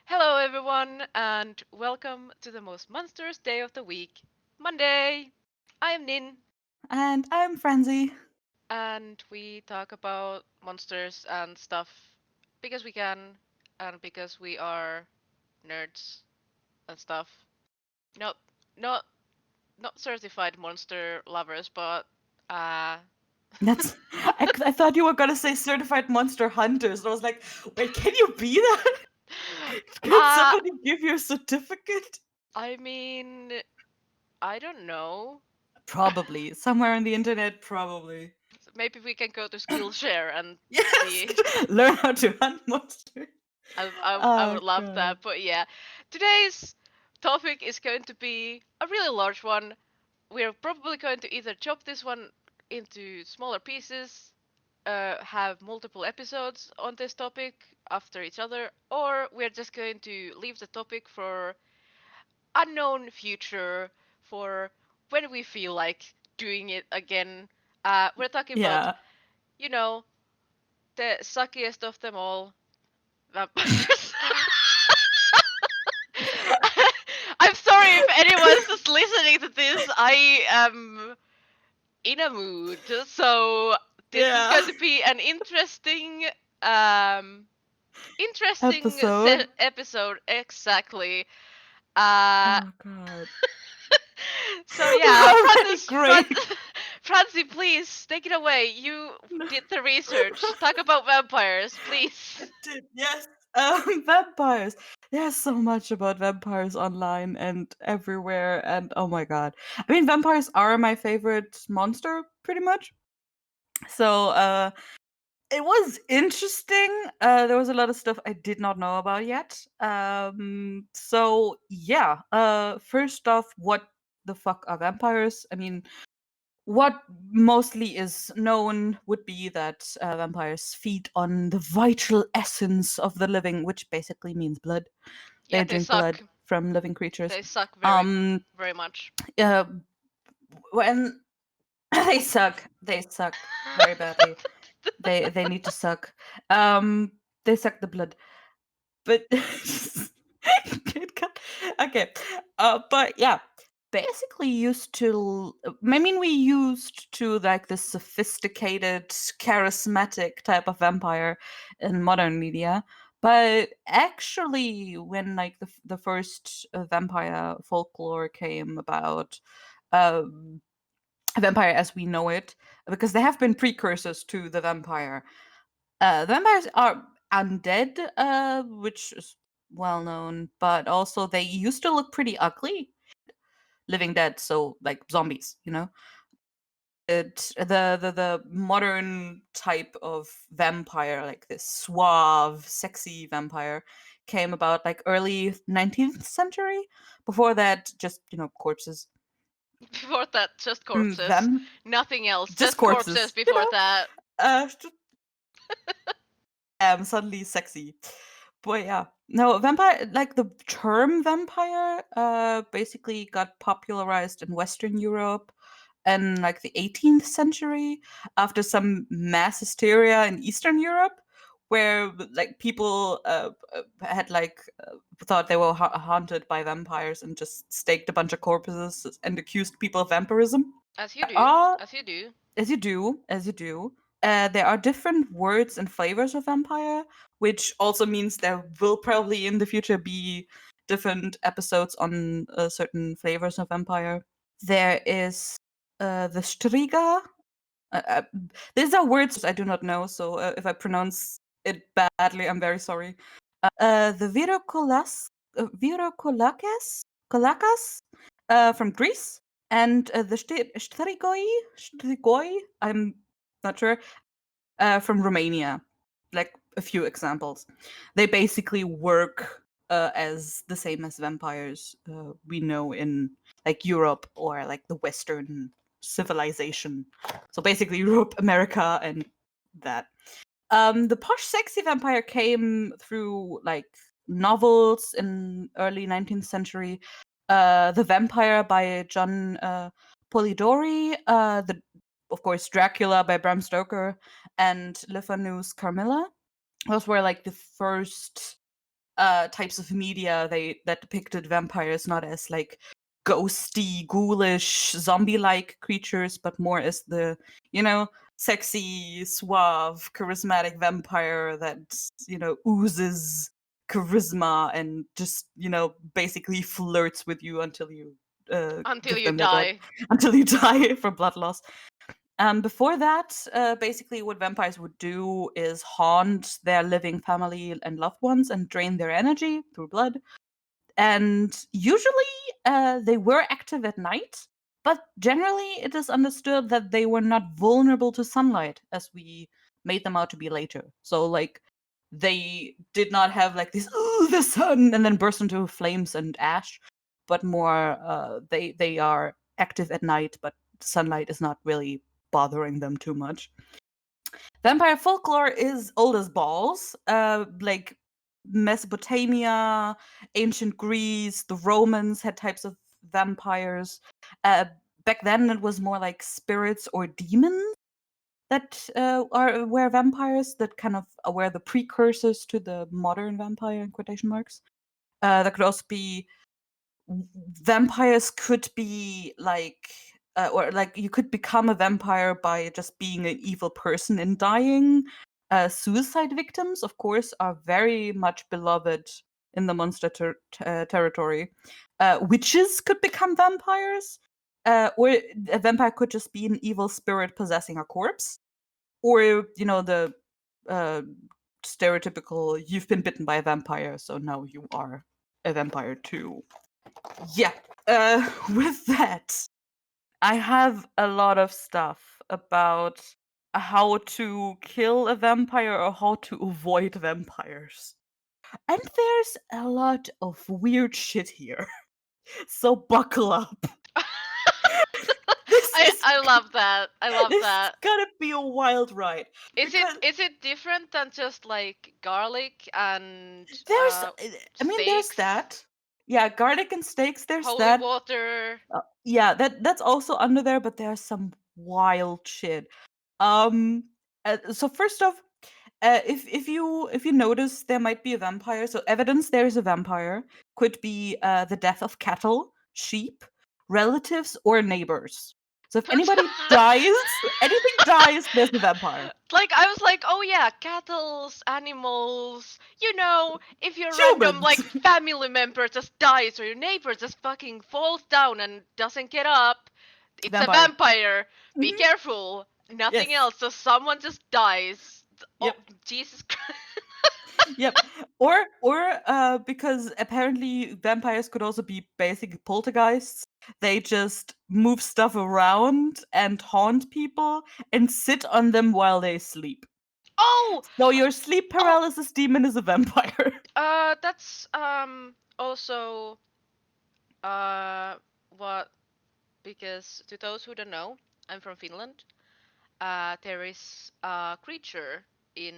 Hello, everyone, and welcome to the most monstrous day of the week, Monday. I am Nin, And I'm Frenzy. and we talk about monsters and stuff because we can, and because we are nerds and stuff. Not, not, not certified monster lovers, but uh, That's I thought you were gonna say certified monster hunters. I was like, wait, can you be that? Can uh, somebody give you a certificate? I mean, I don't know. Probably. Somewhere on the internet, probably. Maybe we can go to Skillshare and Yes! see. Learn how to hunt monsters. I Oh would love god. that. But yeah, today's topic is going to be a really large one. We're probably going to either chop this one into smaller pieces, have multiple episodes on this topic after each other, or we're just going to leave the topic for unknown future for when we feel like doing it again. We're talking about, Yeah. you know, the suckiest of them all, vampires. I'm sorry if anyone's just listening to this. I am in a mood, so this is Yeah. going to be an um, interesting Episode. episode. Exactly. Uh, Oh god. so yeah, We're already great. Francie, please take it away. You did the research. Talk about vampires, please. I did, yes. Vampires. There's so much about vampires online and everywhere, and oh my god. I mean, vampires are my favorite monster, pretty much. So, it was interesting. There was a lot of stuff I did not know about yet. So yeah. First off, what the fuck are vampires? I mean, what mostly is known would be that vampires feed on the vital essence of the living, which basically means blood. Yeah, They they drink blood suck. from living creatures. They suck very, Um, very much. uh, when they suck very badly. They need to suck. They suck the blood, but good God. Okay. But yeah, basically used to. I mean, we used to like this sophisticated, charismatic type of vampire in modern media. But actually, when like the first vampire folklore came about, um, vampire as we know it, because there have been precursors to the vampire. Vampires are undead, which is well known, but also they used to look pretty ugly. Living dead, so like zombies, you know. The modern type of vampire, like this suave, sexy vampire, came about like early 19th century. Before that, just corpses. Before that, just corpses. Them, Nothing else. just Just corpses corpses, before that. just suddenly sexy. But yeah, no, vampire, like the term vampire, basically got popularized in Western Europe in like the 18th century after some mass hysteria in Eastern Europe, where like people had like thought they were haunted by vampires and just staked a bunch of corpses and accused people of vampirism. As you do. Ah, As you do. as you do. There are different words and flavors of vampire, which also means there will probably in the future be different episodes on certain flavors of vampire. There is the Striga. Uh, uh, these are words I do not know, so if I pronounce it badly, I'm very sorry. The Virokolakas from Greece, and the Strigoi, I'm not sure, from Romania. Like a few examples. They basically work as the same as vampires we know in like Europe or like the Western civilization. So basically Europe, America, and that. The posh sexy vampire came through like novels in early 19th century. The Vampire by John Polidori, the of course Dracula by Bram Stoker, and Le Fanu's Carmilla. Those were like the first. types of media that depicted vampires not as like ghosty, ghoulish, zombie-like creatures, but more as the, you know, sexy, suave, charismatic vampire that, you know, oozes charisma and just, you know, basically flirts with you until you Until give you them their blood, die. until you die from blood loss. Before that, basically, what vampires would do is haunt their living family and loved ones and drain their energy through blood. And usually, they were active at night, but generally, it is understood that they were not vulnerable to sunlight as we made them out to be later. So, like, they did not have like this, "Ooh, the sun," and then burst into flames and ash, but more, they are active at night, but sunlight is not really bothering them too much. Vampire folklore is old as balls. Like Mesopotamia, ancient Greece, the Romans had types of vampires. Uh, Back then, it was more like spirits or demons that were vampires that kind of were the precursors to the modern vampire in quotation marks. That could also be vampires could be like or like you could become a vampire by just being an evil person and dying. Suicide victims, of course, are very much beloved in the monster territory. Witches could become vampires, or a vampire could just be an evil spirit possessing a corpse, or you know the uh, stereotypical "you've been bitten by a vampire, so now you are a vampire too." Yeah. With that, I have a lot of stuff about how to kill a vampire or how to avoid vampires. And there's a lot of weird shit here. So buckle up. This is I love that. I love this is that. gonna be a wild ride. Because Is it different than just like garlic and there's there's steaks, that. Yeah, garlic and steaks, there's holy that. water? Yeah, that's also under there, but there's some wild shit. Um, so first off, if you notice there might be a vampire, so evidence there is a vampire could be the death of cattle, sheep, relatives, or neighbors. So if anybody dies, anything dies, there's a vampire. Like I was like, oh yeah, cattle's animals. You know, if your random Humans, like family member just dies or your neighbor just fucking falls down and doesn't get up, it's a vampire. vampire. Be Hmm. careful. Nothing Yes. else. So someone just dies. Oh Yep. Jesus Christ. Yep. Or because apparently vampires could also be basic poltergeists. They just move stuff around and haunt people and sit on them while they sleep. Oh, So your sleep oh. paralysis demon is a vampire. That's also uh what, because to those who don't know, I'm from Finland. There is a creature in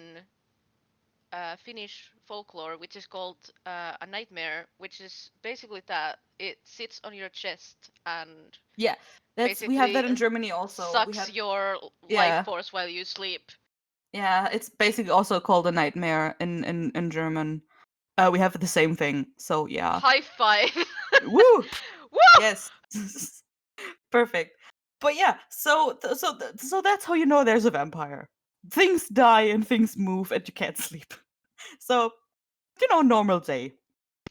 Finnish folklore which is called a nightmare, which is basically that it sits on your chest and Yeah. That's we have basically that in Germany also. We sucks have your life yeah. force while you sleep. Yeah, it's basically also called a nightmare in German. We have the same thing. So yeah. High five! Woo! Woo! Yes. Perfect. But yeah, so that's how you know there's a vampire. Things die and things move and you can't sleep. So, normal day.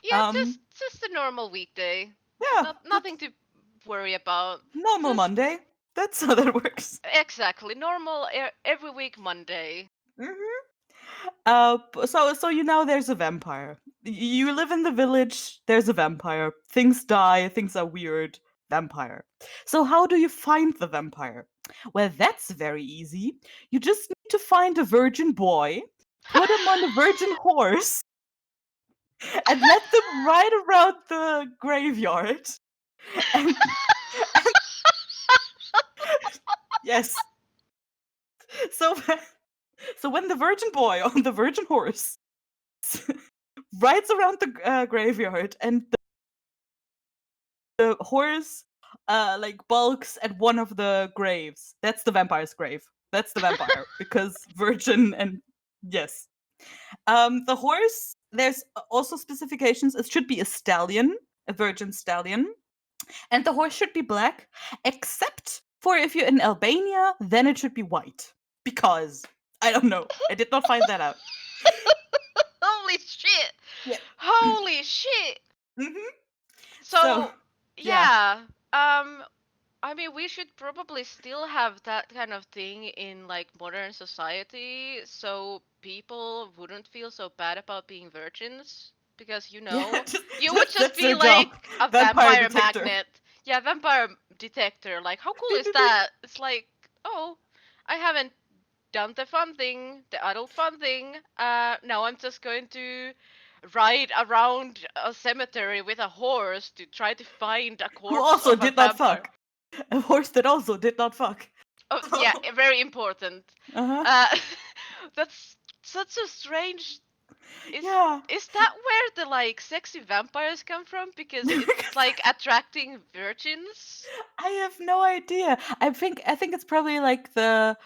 Yeah, Um, just a normal weekday. yeah, Not nothing that's to worry about. normal Just Monday. That's how that works. exactly normal every week Monday. Hmm. So you know there's a vampire. You live in the village. There's a vampire. Things die. Things are weird. Vampire. So how do you find the vampire? Well, that's very easy. You just need to find a virgin boy, put him on a virgin horse, and let them ride around the graveyard. And yes, so so when the virgin boy on the virgin horse rides around the graveyard and the horse like bulks at one of the graves. That's the vampire's grave. That's the vampire because virgin and yes. The horse there's also specifications. It should be a stallion, a virgin stallion, and the horse should be black, except for if you're in Albania, then it should be white. Because I don't know, I did not find that out. Holy shit! Yeah. Holy shit! Hmm. So So, yeah, yeah. Um, I mean, we should probably still have that kind of thing in like modern society, so people wouldn't feel so bad about being virgins, because yeah, you would just just that's be their job. like a Vampire vampire detector. magnet. Yeah, vampire detector. Like, how cool Beep, is beep, beep. that? It's like, oh, I haven't done the fun thing, the adult fun thing. Now I'm just going to ride around a cemetery with a horse to try to find a Who corpse also of a did not vampire. fuck. A horse that also did not fuck. Oh, yeah, very important. Uh-huh. Uh, that's such a strange. Is Yeah. is that where the like sexy vampires come from? Because it's like attracting virgins. I have no idea. I think it's probably like the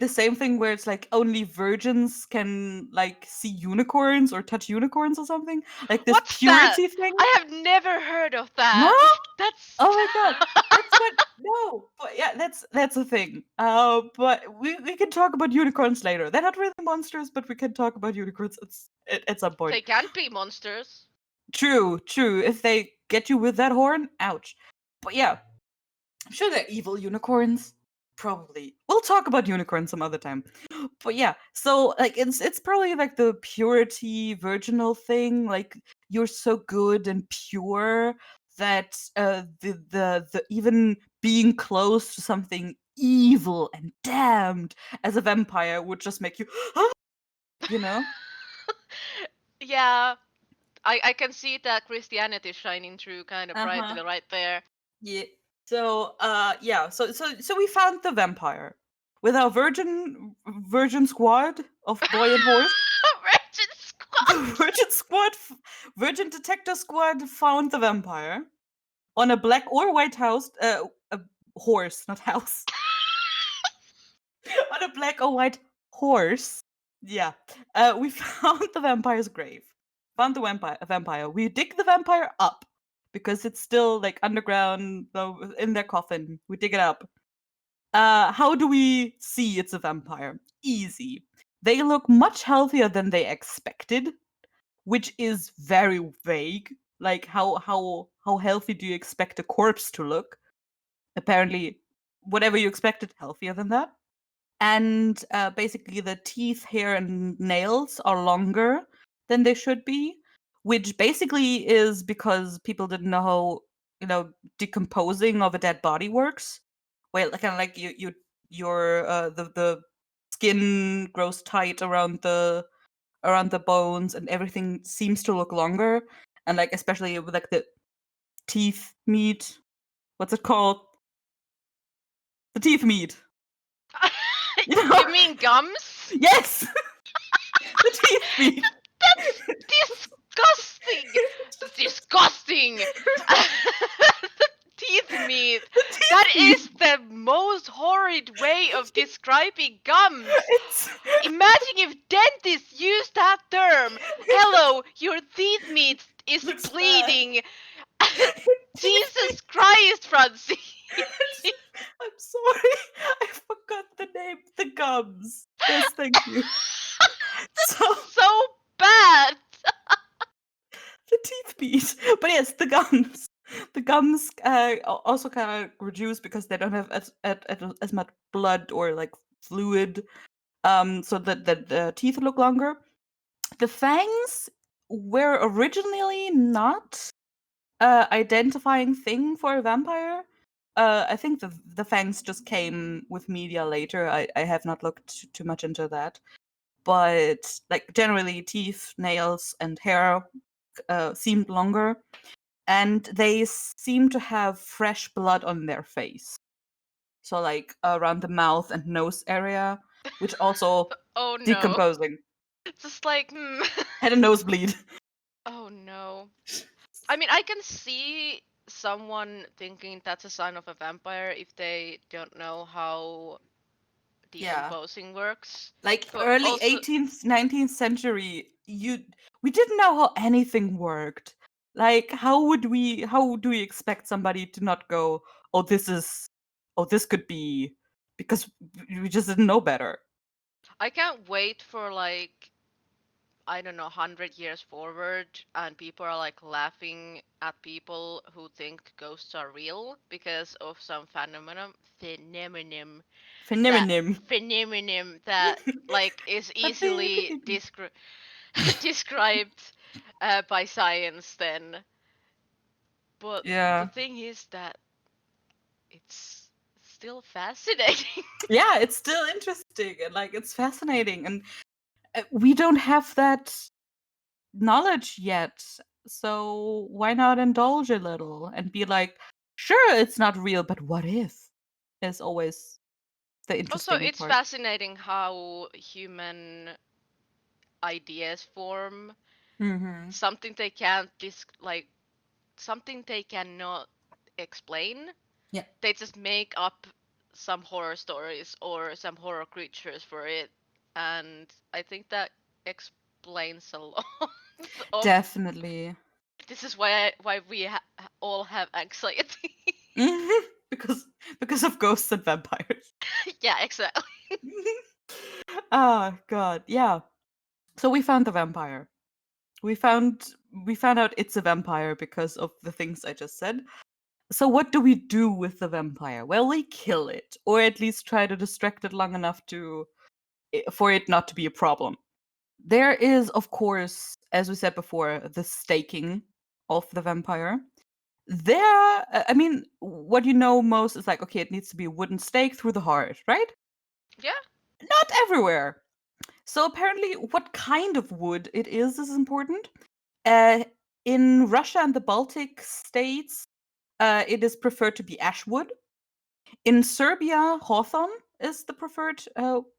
same thing where it's like only virgins can like see unicorns or touch unicorns or something. Like this What's that? purity thing. I have never heard of No? that. That's Oh my god. That's what no. But yeah, that's a thing. But we can talk about unicorns later. They're not really monsters, but we can talk about unicorns at some point. they can't be monsters. True, true. If they get you with that horn, ouch. But yeah, I'm sure they're evil unicorns. Probably. We'll talk about unicorns some other time. But yeah, so like it's probably like the purity virginal thing. Like you're so good and pure that the even being close to something evil and damned as a vampire would just make you you know? Yeah, I can see that Christianity shining through kind of Uh-huh. brightly right there. Yeah. So yeah, so we found the vampire with our virgin squad of boy and horse. Virgin The squad. virgin detector squad found the vampire on a black or white house, a horse, not house, on a black or white horse. Yeah, we found the vampire's grave. Found the vampire. We dig the vampire up because it's still like underground, though in their coffin. We dig it up. How do we see it's a vampire? Easy. They look much healthier than they expected, which is very vague. Like how healthy do you expect a corpse to look? Apparently, whatever you expected, healthier than that. And basically, the teeth, hair, and nails are longer than they should be, which basically is because people didn't know how decomposing of a dead body works. Where kind of like your the skin grows tight around the bones and everything seems to look longer, and like especially with like the teeth meat, what's it called, the teeth meat, you know. You mean gums? Yes. The teeth meat. That's disgusting. Disgusting. Teeth meat. The That teeth meat. is the most horrid way of describing gums. It's Imagine if dentists use that term. Hello, your teeth meat is looks bad. bleeding. Teeth meat. Jesus Christ, Francie. I'm sorry, I forgot the name. The gums. Yes, thank you. So So bad. the teeth meat, but yes, the gums. The gums also kind of reduce because they don't have as much blood or like fluid, so that the teeth look longer. The fangs were originally not identifying thing for a vampire. I think the fangs just came with media later. I have not looked too much into that, but like generally, teeth, nails, and hair seemed longer, and they seem to have fresh blood on their face. So like around the mouth and nose area, which also Oh no. decomposing. Just like, Had a nosebleed. oh no. I mean, I can see someone thinking that's a sign of a vampire if they don't know how Yeah. decomposing works. Like But early also, 18th, 19th century, we didn't know how anything worked. Like how do we expect somebody to not go, "Oh, this could be," because we just didn't know better. I can't wait for like, I don't know, 100 years forward, and people are like laughing at people who think ghosts are real because of some that Phenomenon. phenomenon that like is easily described by science. Then, but the Yeah. thing is that it's still fascinating. Yeah, it's still interesting and like it's fascinating, and we don't have that knowledge yet. So why not indulge a little and be like, sure, it's not real, but what if? Is always the Also, interesting it's part. fascinating how human ideas form. Mm-hmm. Something they can't like something they cannot explain. Yeah, They just make up some horror stories or some horror creatures for it, and I think that explains a lot of. definitely. This is why we all have anxiety. Hmm. because of ghosts and vampires. Yeah, exactly. Oh god, yeah. So we found the vampire. We found we found out it's a vampire because of the things I just said. So what do we do with the vampire? Well, we kill it, or at least try to distract it long enough to for it not to be a problem. There is, of course, as we said before, the staking of the vampire. There, I mean, what you know most is like, okay, it needs to be a wooden stake through the heart, right? Yeah. Not everywhere. So apparently, what kind of wood it is important. Uh, in Russia and the Baltic states, it is preferred to be ash wood. In Serbia, hawthorn is the preferred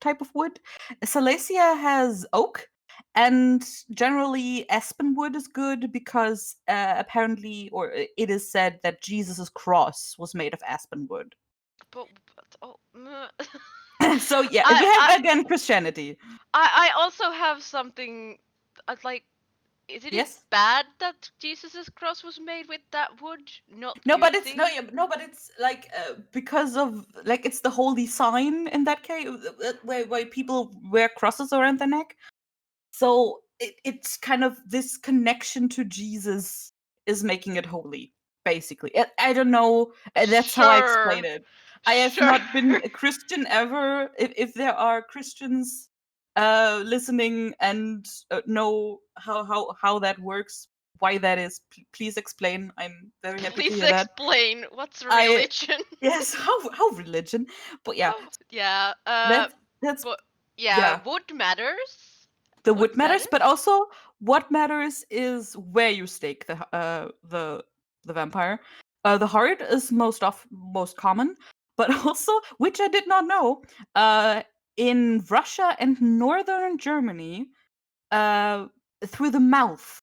type of wood. Silesia has oak, and generally aspen wood is good because apparently, or it is said that Jesus's cross was made of aspen wood. But oh, So yeah, we I have again Christianity. I also have something. Like, isn't it Yes. bad that Jesus's cross was made with that wood? Not No, but good it's no, thing. yeah, no, but it's like because of like it's the holy sign in that case where people wear crosses around their neck. So it's kind of this connection to Jesus is making it holy, basically. I don't know. That's how I explain Sure, it. I have sure. not been a Christian ever. If there are Christians listening and know how that works, why that is, please explain. I'm very happy to Please hear that. explain what's I religion. yes, how religion, but yeah, How? Yeah. that's But yeah, yeah. wood matters. The Wood wood matters, but matters. also what matters is where you stake the vampire. The heart is most common, but also which I did not know. Uh, in Russia and northern Germany, uh, through the mouth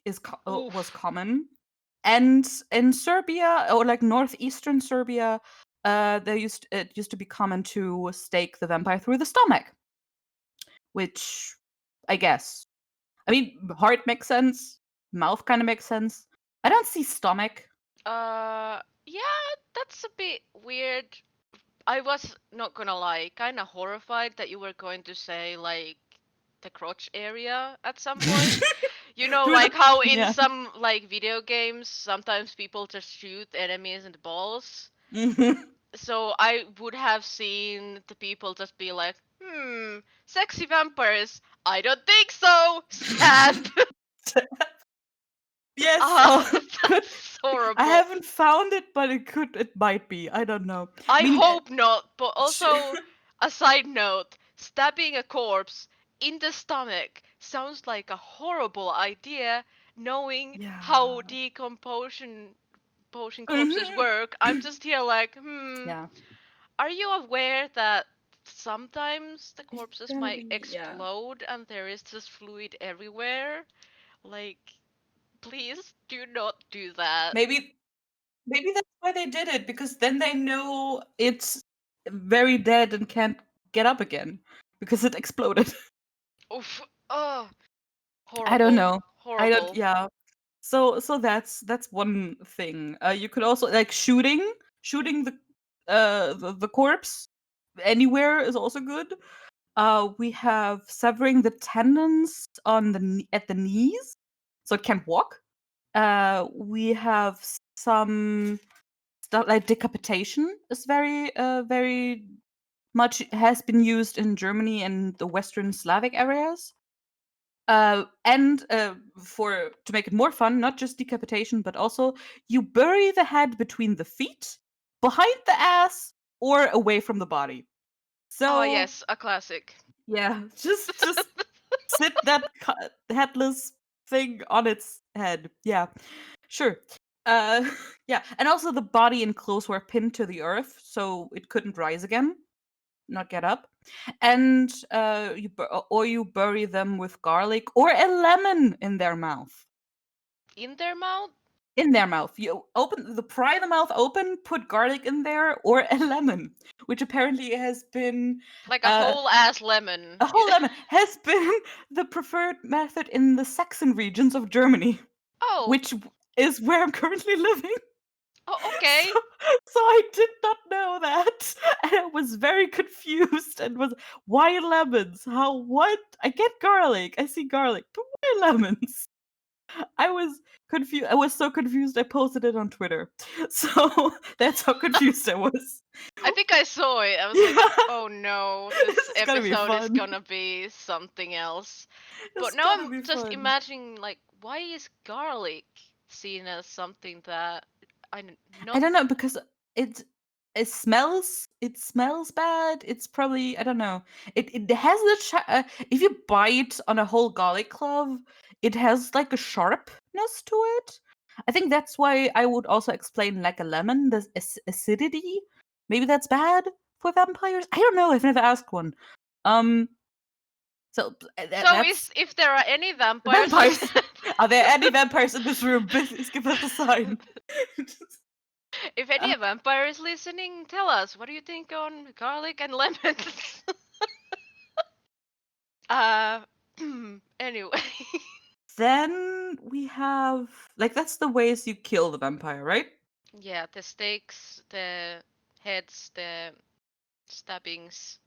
was Oof. common, and in Serbia or like northeastern Serbia, it used to be common to stake the vampire through the stomach, which I guess I mean, heart makes sense. Mouth kind of makes sense. I don't see stomach. Yeah, that's a bit weird. I was not gonna lie, kind of horrified that you were going to say like the crotch area at some point. You know, Through the like how in yeah. some like video games, sometimes people just shoot enemies in the balls. Mhm. So I would have seen the people just be like, sexy vampires. I don't think so. Stab. Yes. Ah, Oh, could that's I horrible. haven't found it, but it might be. I don't know. I I mean, hope not, but also, a side note, stabbing a corpse in the stomach sounds like a horrible idea, knowing how yeah. decomposition corpses Mhm. work. I'm just here like, Yeah. are you aware that sometimes the It's corpses gonna might be yeah. explode and there is just fluid everywhere? Like, please do not do that. Maybe maybe that's why they did it because then they know it's very dead and can't get up again because it exploded. Oof. Oh, I don't horrible. know. I don't. Horrible. Yeah. So that's one thing. You could also like shooting the corpse anywhere is also good. We have severing the tendons on at the knees, so it can't walk. We have some stuff like decapitation is very much has been used in Germany and the Western Slavic areas. And for to make it more fun, not just decapitation, but also you bury the head between the feet, behind the ass, or away from the body. Oh So yes, a classic. yeah, just sit that headless thing on its head. Yeah, sure. Uh, yeah, and also the body and clothes were pinned to the earth, so it couldn't rise again, not get up. And or you bury them with garlic or a lemon in their mouth. In their mouth? In their mouth, you pry the mouth open, put garlic in there, or a lemon, which apparently has been Like a uh, whole ass lemon. a whole lemon has been the preferred method in the Saxon regions of Germany, Oh. which is where I'm currently living. Oh, So, okay. so I did not know that, and I was very confused. And was why lemons? How what? I get garlic. I see garlic, but why lemons? I was confused. I was so confused. I posted it on Twitter. So that's how confused I was. I think I saw it. I was like, Yeah, oh no, this this is gonna be episode is fun. gonna be something else. But It's now gonna I'm be just fun. imagining, like, why is garlic seen as something that I not. don't know because it it smells bad. It's probably I don't know. It has the if you bite on a whole garlic clove, it has like a sharpness to it. I think that's why I would also explain like a lemon, the acidity. Maybe that's bad for vampires. I don't know. I've never asked one. Um. So So that's is if there are any vampires vampires. listening, Are there any vampires in this room? Please give us a sign. if any vampires listening, tell us what do you think on garlic and lemons. uh, anyway. Then we have like that's the ways you kill the vampire, right? Yeah, the stakes, the heads, the stabbings,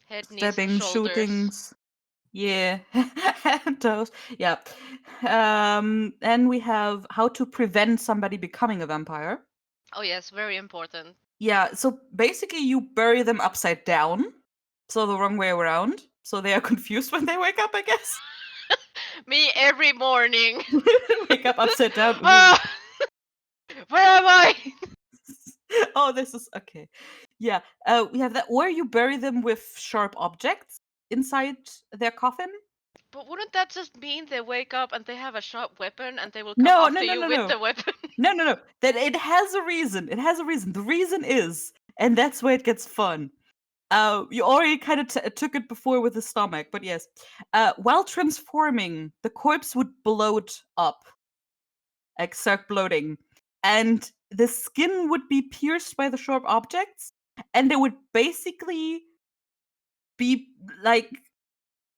head, knees, and Stabbing, shoulders. shootings, yeah, and those, yeah. Then we have how to prevent somebody becoming a vampire. Oh yes, very important. Yeah, so basically you bury them upside down, so the wrong way around, so they are confused when they wake up. I guess Me every morning. wake up upside down. Ooh. Ah, where am I? Oh, this is okay. Yeah, we have that, or you bury them with sharp objects inside their coffin. But wouldn't that just mean they wake up and they have a sharp weapon and they will come No, no, after no, you no, with no, the weapon? no, no, no. That it has a reason. It has a reason. The reason is, and that's where it gets fun. You already kind of took it before with the stomach, but yes. While transforming, the corpse would bloat up, like start bloating, and the skin would be pierced by the sharp objects, and they would basically be like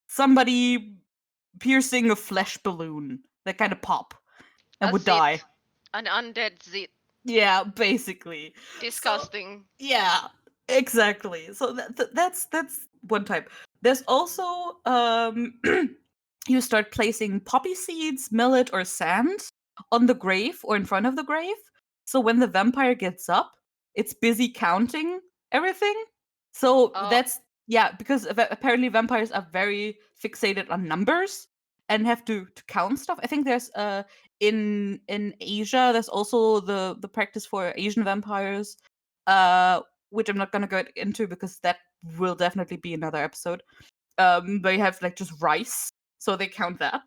somebody piercing a flesh balloon that kind of pop and A would zit. die. An undead zit. Yeah, basically. So Disgusting. yeah, exactly. So that's one type. There's also you start placing poppy seeds, millet, or sand on the grave or in front of the grave. So when the vampire gets up, it's busy counting everything. So Oh, that's yeah, because apparently vampires are very fixated on numbers and have to count stuff. I think there's in Asia there's also the practice for Asian vampires, which I'm not gonna go into because that will definitely be another episode. They have like just rice, so they count that.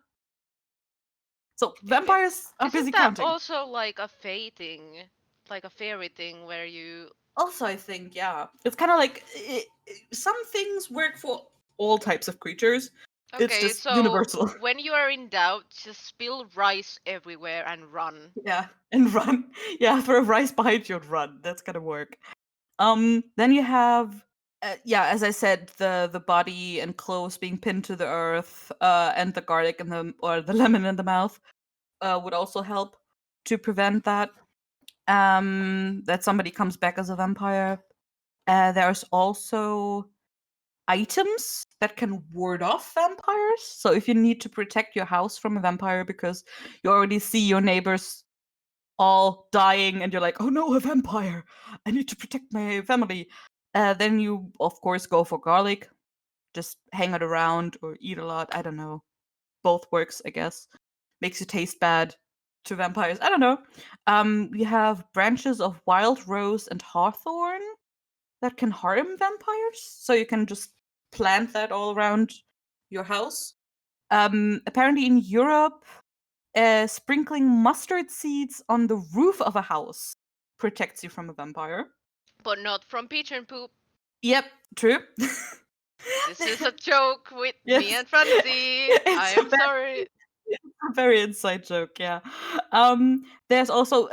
So vampires are busy isn't that counting. also like a fey thing? Like a fairy thing where you. Also, I think yeah, it's kind of like some things work for all types of creatures. It's Okay, just so universal. when you are in doubt, just spill rice everywhere and run. Yeah, and run. Yeah, throw rice behind you and run. That's gonna work. Then you have Yeah, as I said, the body and clothes being pinned to the earth, and the garlic in the or the lemon in the mouth, would also help to prevent that. That somebody comes back as a vampire. There's also items that can ward off vampires. So if you need to protect your house from a vampire because you already see your neighbors all dying and you're like, oh no, a vampire! I need to protect my family. Then you, of course, go for garlic. Just hang it around or eat a lot. I don't know. Both works, I guess. Makes you taste bad to vampires. I don't know. We have branches of wild rose and hawthorn that can harm vampires. So you can just plant that all around your house. Apparently, in Europe, sprinkling mustard seeds on the roof of a house protects you from a vampire. But not from pigeon poop. Yep, true. This is a joke with me Yes, and Francie. I it's a am sorry. very inside joke, yeah. There's also,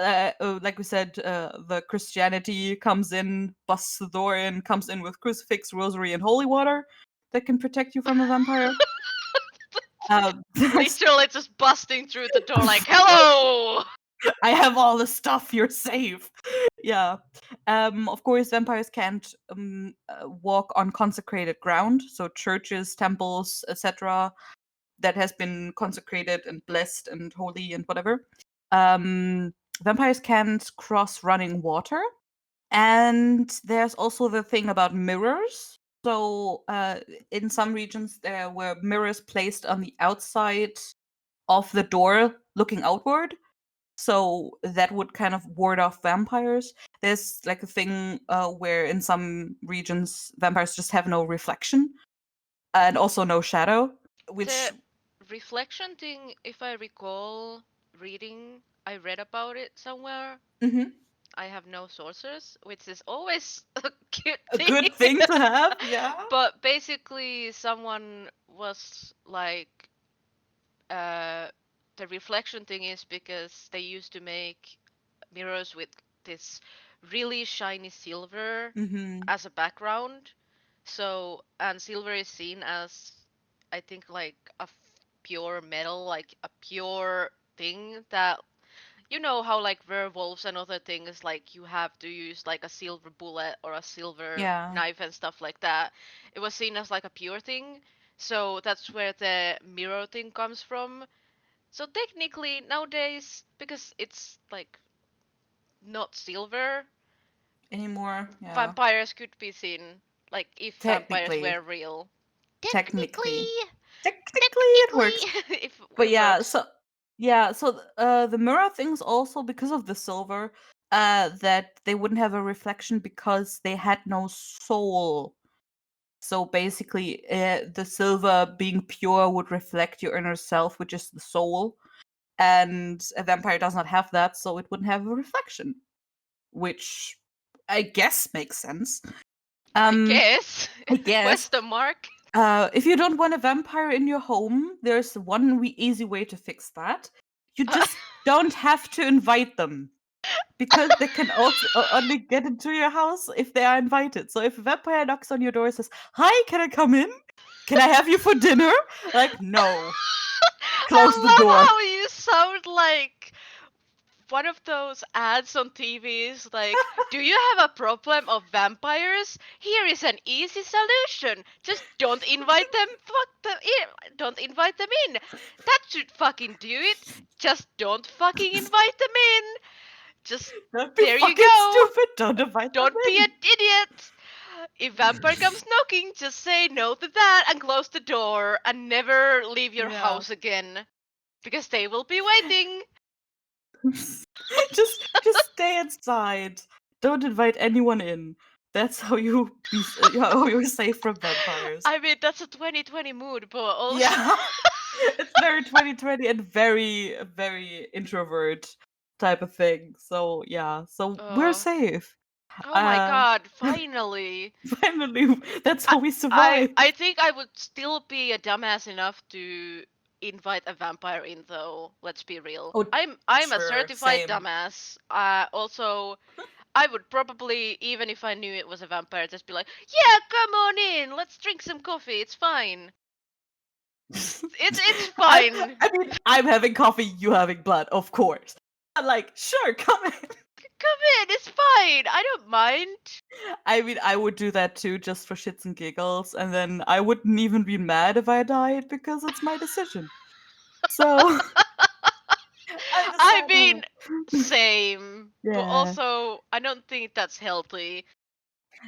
like we said, the Christianity comes in, busts the door in, comes in with crucifix, rosary, and holy water that can protect you from a vampire. There's, Literally just busting through the door like, hello! I have all the stuff. You're safe. Yeah. Of course, vampires can't walk on consecrated ground, so churches, temples, etc. That has been consecrated and blessed and holy and whatever. Vampires can't cross running water. And there's also the thing about mirrors. So, in some regions, there were mirrors placed on the outside of the door looking outward. So that would kind of ward off vampires. There's like a thing where in some regions, vampires just have no reflection and also no shadow, which. The reflection thing, if I recall reading, I read about it somewhere. Mhm. I have no sources, which is always a good A thing. good thing to have, yeah. But basically, someone was like, uh, the reflection thing is because they used to make mirrors with this really shiny silver Hmm. as a background. So, and silver is seen as, I think, like a pure metal, like a pure thing that, you know how like werewolves and other things, like you have to use like a silver bullet or a silver Yeah. knife and stuff like that. It was seen as like a pure thing. So that's where the mirror thing comes from. So technically nowadays, because it's like not silver, Anymore, yeah. vampires could be seen, like if vampires Technically. were real. Technically, Technically. Technically it works. technically, if But it yeah, works. so the mirror things also because of the silver, that they wouldn't have a reflection because they had no soul. So basically, the silver being pure would reflect your inner self, which is the soul, and a vampire does not have that, so it wouldn't have a reflection, which I guess makes sense. I Um, guess. I guess. Question mark. If you don't want a vampire in your home, there's one easy way to fix that. You just don't have to invite them because they can also only get into your house if they are invited. So if a vampire knocks on your door and says, "Hi, can I come in? Can I have you for dinner?" Like, no, close the I love door. how you sound like one of those ads on TVs like, do you have a problem of vampires? Here is an easy solution. Just don't invite them. Fuck them in. Don't invite them in. That should fucking do it. Just don't fucking invite them in. Just Don't be there you fucking go. stupid. Don't invite them Don't be in. an idiot. If vampire comes knocking, just say no to that and close the door and never leave your Yeah. house again because they will be waiting. just stay inside. Don't invite anyone in. That's how how you're safe from vampires. I mean, that's a 2020 mood, but also. Yeah. It's very 2020 and very very introvert type of thing. So yeah, so we're Oh, safe. oh my Uh god, finally. Finally, that's I, how we I, survive. I think I would still be a dumbass enough to invite a vampire in, though. Let's be real. Oh, I'm a sure, certified same. dumbass. Also, I would probably, even if I knew it was a vampire, just be like, "Yeah, come on in. Let's drink some coffee. It's fine. It's I fine. I mean, I'm having coffee, you having blood, of course. I'm like, sure, come in. Come in. It's fine. I don't mind." I mean, I would do that too, just for shits and giggles, and then I wouldn't even be mad if I died because it's my decision. So I I decided. mean, same, but Yeah. also I don't think that's healthy.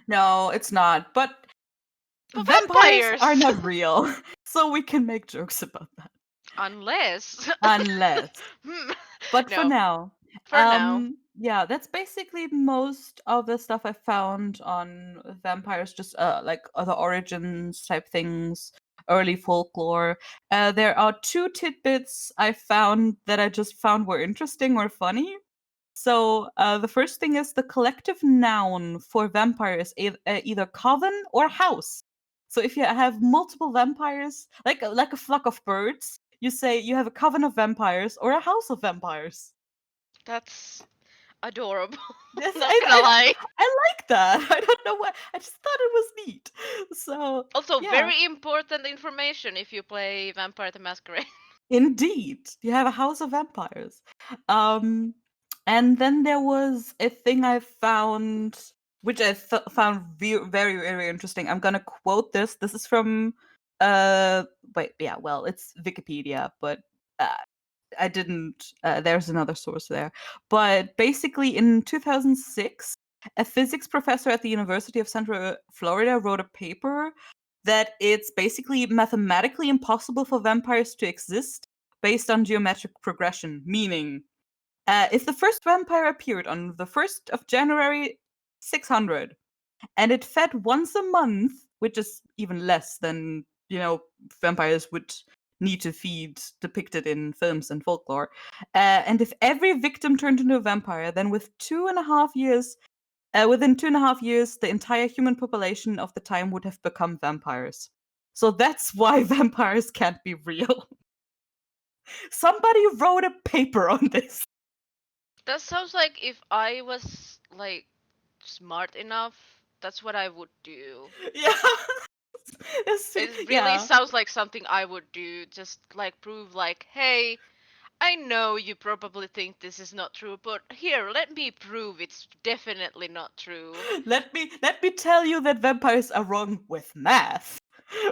No, it's not. But But vampires are vampires, not real, so we can make jokes about that. unless, Unless. Hmm, But for no, now, for now, yeah, that's basically most of the stuff I found on vampires, just like other origins type things, early folklore. There are two tidbits I found that I just found were interesting or funny. So the first thing is the collective noun for vampire is either coven or house. So if you have multiple vampires, like a flock of birds, you say you have a coven of vampires or a house of vampires. that's adorable. Yes, Not gonna lie. I like that. I don't know why. I just thought it was neat. So Also, yeah, very important information if you play Vampire the Masquerade. indeed, you have a house of vampires. Um, and then there was a thing I found, which I found very, very interesting. I'm gonna quote this. This is from, wait, yeah, well, it's Wikipedia, but uh, I didn't. There's another source there, but basically, in 2006, a physics professor at the University of Central Florida wrote a paper that it's basically mathematically impossible for vampires to exist based on geometric progression, meaning if the first vampire appeared on the 1st of January 600 and it fed once a month, which is even less than, vampires would need to feed depicted in films and folklore. And if every victim turned into a vampire, then within 2.5 years, the entire human population of the time would have become vampires. So that's why vampires can't be real. Somebody wrote a paper on this. That sounds like if I was like smart enough, that's what I would do. Yeah. It really Yeah. sounds like something I would do. Just like prove, like, hey, I know you probably think this is not true, but here, let me prove it's definitely not true. Let me tell you that vampires are wrong with math,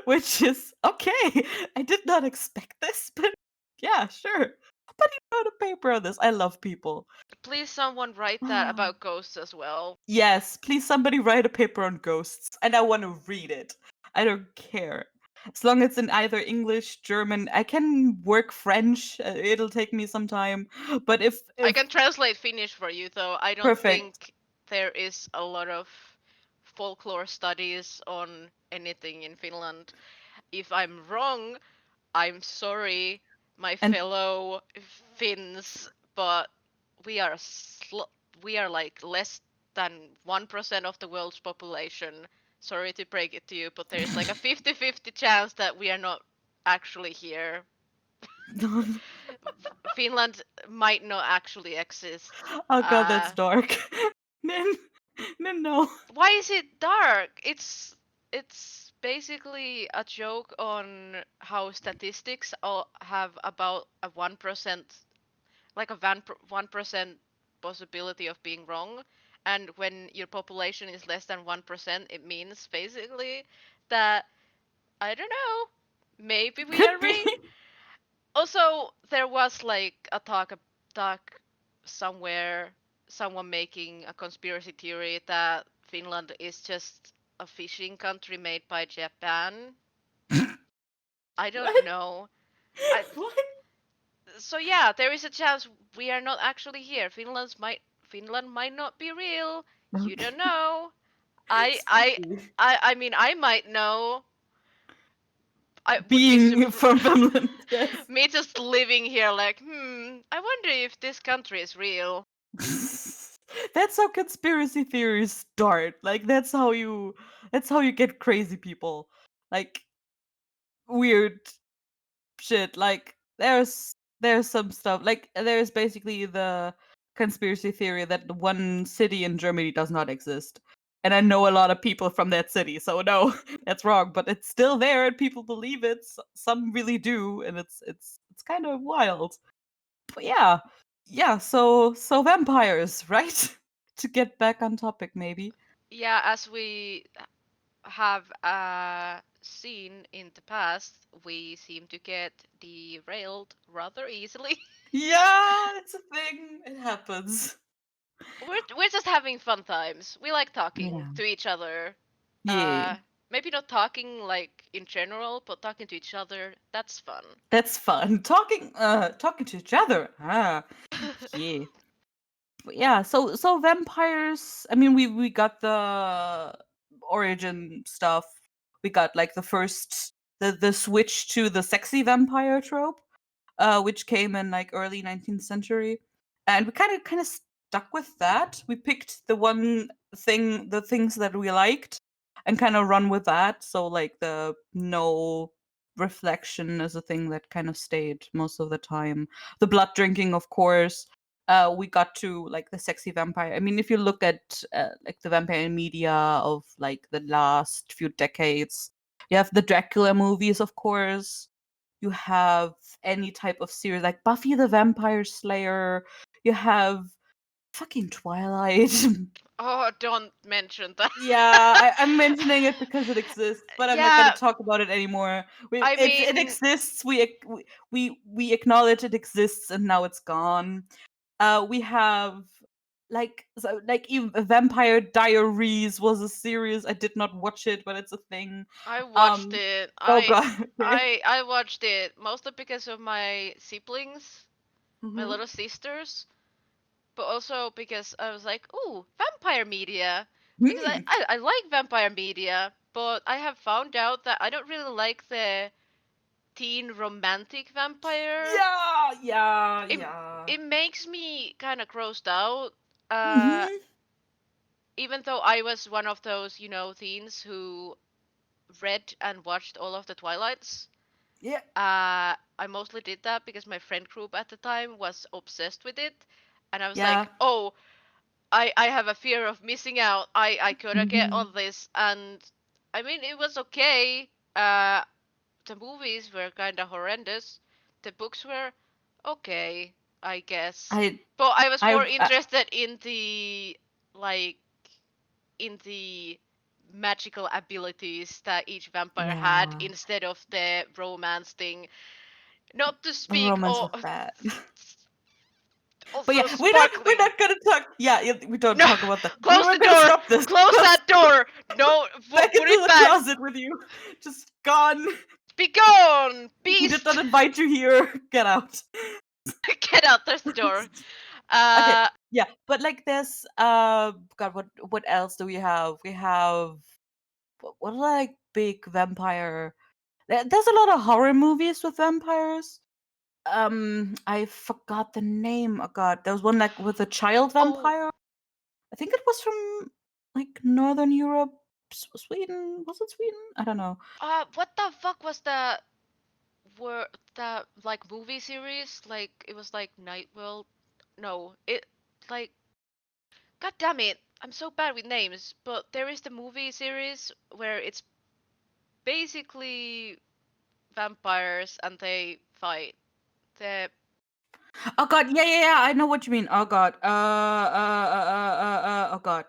which is okay. I did not expect this, but yeah, sure. But he wrote a paper on this. I love people. Please, someone write that about ghosts as well. Yes, please somebody write a paper on ghosts, and I want to read it. I don't care. As long as it's in either English, German, I can work French. It'll take me some time, but if I if can translate Finnish for you, though. I don't perfect. think there is a lot of folklore studies on anything in Finland. If I'm wrong, I'm sorry, my And fellow Finns, but we are we are like less than 1% of the world's population. Sorry to break it to you, but there's like a 50-50 chance that we are not actually here. Finland might not actually exist. oh god, that's dark. Nin, no. Why is it dark? It's basically a joke on how statistics all have about a 1%, like a 1% possibility of being wrong, and when your population is less than 1%, it means basically that, I don't know, maybe we Could are be. also, there was like a talk somewhere, someone making a conspiracy theory that Finland is just a fishing country made by Japan. I don't What? know. I What? So yeah, there is a chance we are not actually here. Finland might not be real. You don't know. I I Spooky. I mean, I might know. I would be Being from Finland, yes. me just living here like, I wonder if this country is real. That's how conspiracy theories start. Like that's how you get crazy people. Like weird shit. Like there's some stuff. Like there's basically conspiracy theory that one city in Germany does not exist. And I know a lot of people from that city, so no, that's wrong. But it's still there, and people believe it. Some really do, and it's kind of wild. But yeah, yeah. So vampires, right? To get back on topic, maybe. Yeah, as we have seen in the past, we seem to get derailed rather easily. Yeah, it's a thing. It happens. We're just having fun times. We like talking Yeah. to each other. Yeah. Uh, Maybe not talking like in general, but talking to each other. That's fun. That's fun. Talking to each other. Ah, yeah. But yeah, so vampires, I mean we got the origin stuff. We got like the switch to the sexy vampire trope, which came in like early 19th century. And we kind of stuck with that. We picked the things that we liked and kind of run with that. So like the no reflection is a thing that kind of stayed most of the time. The blood drinking, of course. We got to like the sexy vampire. I mean, if you look at like the vampire media of like the last few decades, you have the Dracula movies, of course. You have any type of series like Buffy the Vampire Slayer. You have fucking Twilight. Oh, don't mention that. Yeah, I'm mentioning it because it exists, but I'm not going Yeah, to talk about it anymore. I It mean, exists. We acknowledge it exists, and now it's gone. We have like Vampire Diaries was a series. I did not watch it, but it's a thing. I watched Um, it. oh god, okay. I watched it mostly because of my siblings, my Mm-hmm. little sisters, but also because I was like, "Ooh, vampire media." Because Hmm. I like vampire media, but I have found out that I don't really like the teen romantic vampire. Yeah, yeah, It yeah. it makes me kind of grossed out. Uh, Mm-hmm. Even though I was one of those, teens who read and watched all of the Twilights. Yeah, I mostly did that because my friend group at the time was obsessed with it, and I was yeah. like, "Oh, I have a fear of missing out. I gotta get Mm-hmm. on this." And I mean, it was okay. Uh, the movies were kind of horrendous. The books were okay, I guess. I, But I was more I interested like in the magical abilities that each vampire had yeah. instead of the romance thing. Not to The speak romance was bad. of But yeah, those we're sparkling. not gonna talk. Yeah, yeah, we don't No, talk about that. close We're the gonna door. stop this. Close that door. No, Back put into it the back. closet with you. Just gone. Be gone, We did beast. not invite you here. Get out. Get out. There's the door. Okay, Uh, yeah, but like this, God, what else do we have? We have what are like big vampire. There's a lot of horror movies with vampires. I forgot the name. Oh God, there was one like with a child oh, vampire. I think it was from like Northern Europe, Sweden. Was it Sweden? I don't know. what the fuck was the like movie series? Like it was like Night World. No, it like God damn it! I'm so bad with names, but there is the movie series where it's basically vampires and they fight. The Oh God, yeah, yeah, yeah. I know what you mean. Oh God. Oh God.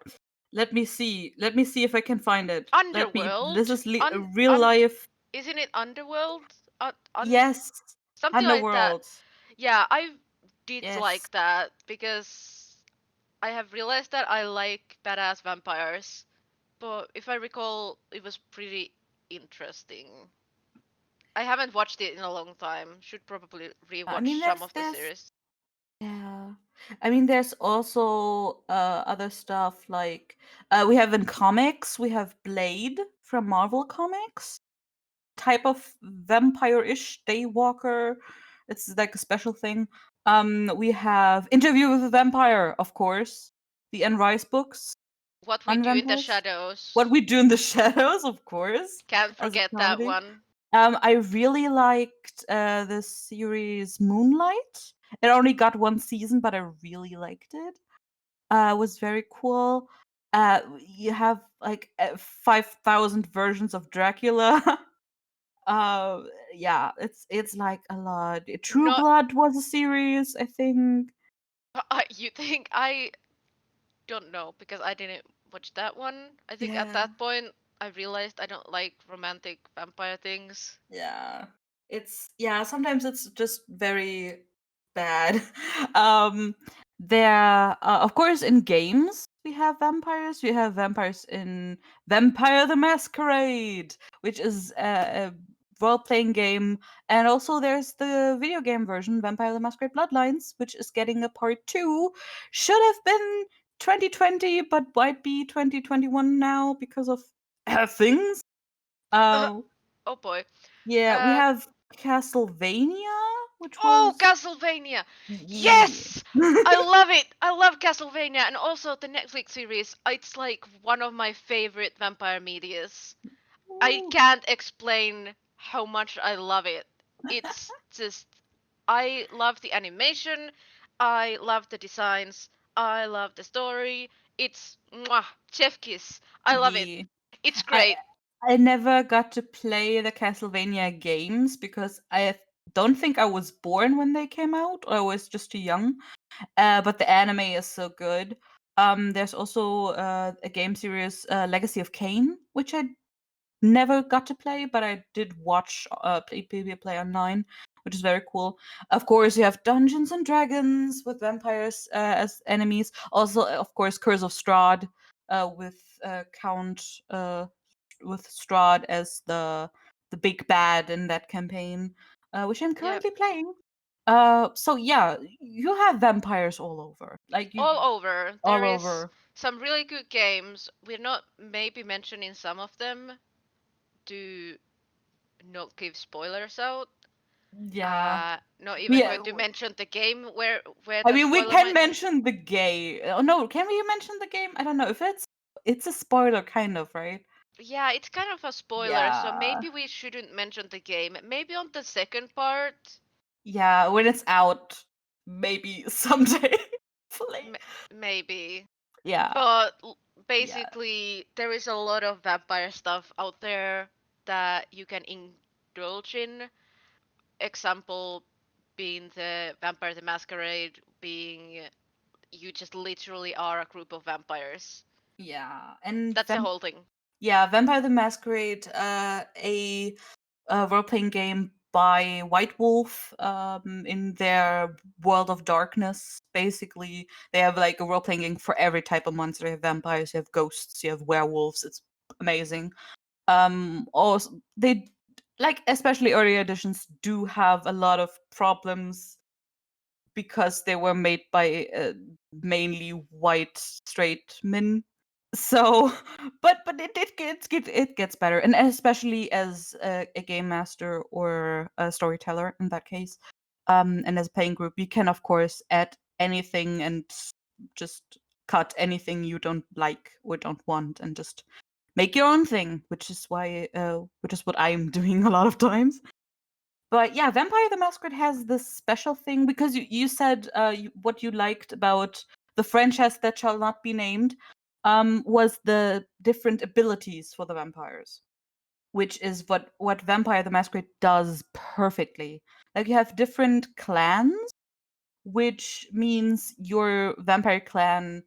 Let me see. Let me see if I can find it. Let me. This Underworld, is real un life. isn't it Underworld? Yes. Something like that. Underworld. Yeah, I did Yes. like that because I have realized that I like badass vampires. But if I recall, it was pretty interesting. I haven't watched it in a long time. Should probably I rewatch mean, some of the there's series. yeah. I mean, there's also other stuff like we have in comics. We have Blade from Marvel Comics. Type of vampire-ish daywalker. It's like a special thing. We have Interview with a Vampire, of course. The Anne Rice books What We on Do in the vampires. What Shadows. We Do in the Shadows, of course, Can't as a forget that comedy. one. I really liked the series Moonlight. It only got one season, but I really liked it. It was very cool. You have like 5,000 versions of Dracula. uh, yeah, it's like a lot. True Not Blood was a series, I think. you think I don't know because I didn't watch that one. I think at Yeah. that point I realized I don't like romantic vampire things. Yeah. Sometimes it's just very bad. um there of course in games we have vampires. We have vampires in Vampire the Masquerade, which is a role-playing game, and also there's the video game version Vampire the Masquerade Bloodlines, which is getting a part 2. Should have been 2020 but might be 2021 now because of things. uh Oh boy. yeah, we Uh have Castlevania, which oh, was Castlevania. yeah. Yes! I love it. I love Castlevania and also the Netflix series. It's like one of my favorite vampire medias. I Ooh, can't explain how much I love it. It's just I love the animation, I love the designs, I love the story. It's mwah, chef kiss. I love it. yeah. It's I great. I never got to play the Castlevania games because I don't think I was born when they came out, or I was just too young. But the anime is so good. There's also a game series, Legacy of Kain, which I never got to play, but I did watch people play online, which is very cool. Of course, you have Dungeons and Dragons with vampires as enemies. Also, of course, Curse of Strahd with Count with Strahd as the big bad in that campaign, which I'm Yeah. currently playing. So yeah, you have vampires all over, like you All over. all There is over. some really good games. We're not maybe mentioning some of them to not give spoilers out. Yeah, Not even we. going to mention the game where I the mean, we spoiler can might be. mention the gay. Oh no, can we mention the game? I don't know if it's a spoiler, kind of, right? Yeah, it's kind of a spoiler, so Yeah, maybe we shouldn't mention the game. Maybe on the second part, yeah. When it's out, maybe someday. Hopefully. m maybe. Yeah, But yeah, basically, there is a lot of vampire stuff out there that you can indulge in. Example being the Vampire the Masquerade, being you just literally are a group of vampires. yeah. And That's the whole thing. yeah, Vampire the Masquerade, a role playing game by White Wolf in their world of darkness. Basically, they have like a role playing game for every type of monster. You have vampires, you have ghosts, you have werewolves. It's amazing. Also, they like especially early editions do have a lot of problems because they were made by mainly white straight men. So but it gets better, and especially as a game master or a storyteller in that case, and as a playing group you can of course add anything and just cut anything you don't like or don't want and just make your own thing, which is what I'm doing a lot of times. But yeah, Vampire the Masquerade has this special thing because you said what you liked about the franchise that shall not be named was the different abilities for the vampires, which is what Vampire the Masquerade does perfectly. Like you have different clans, which means your vampire clan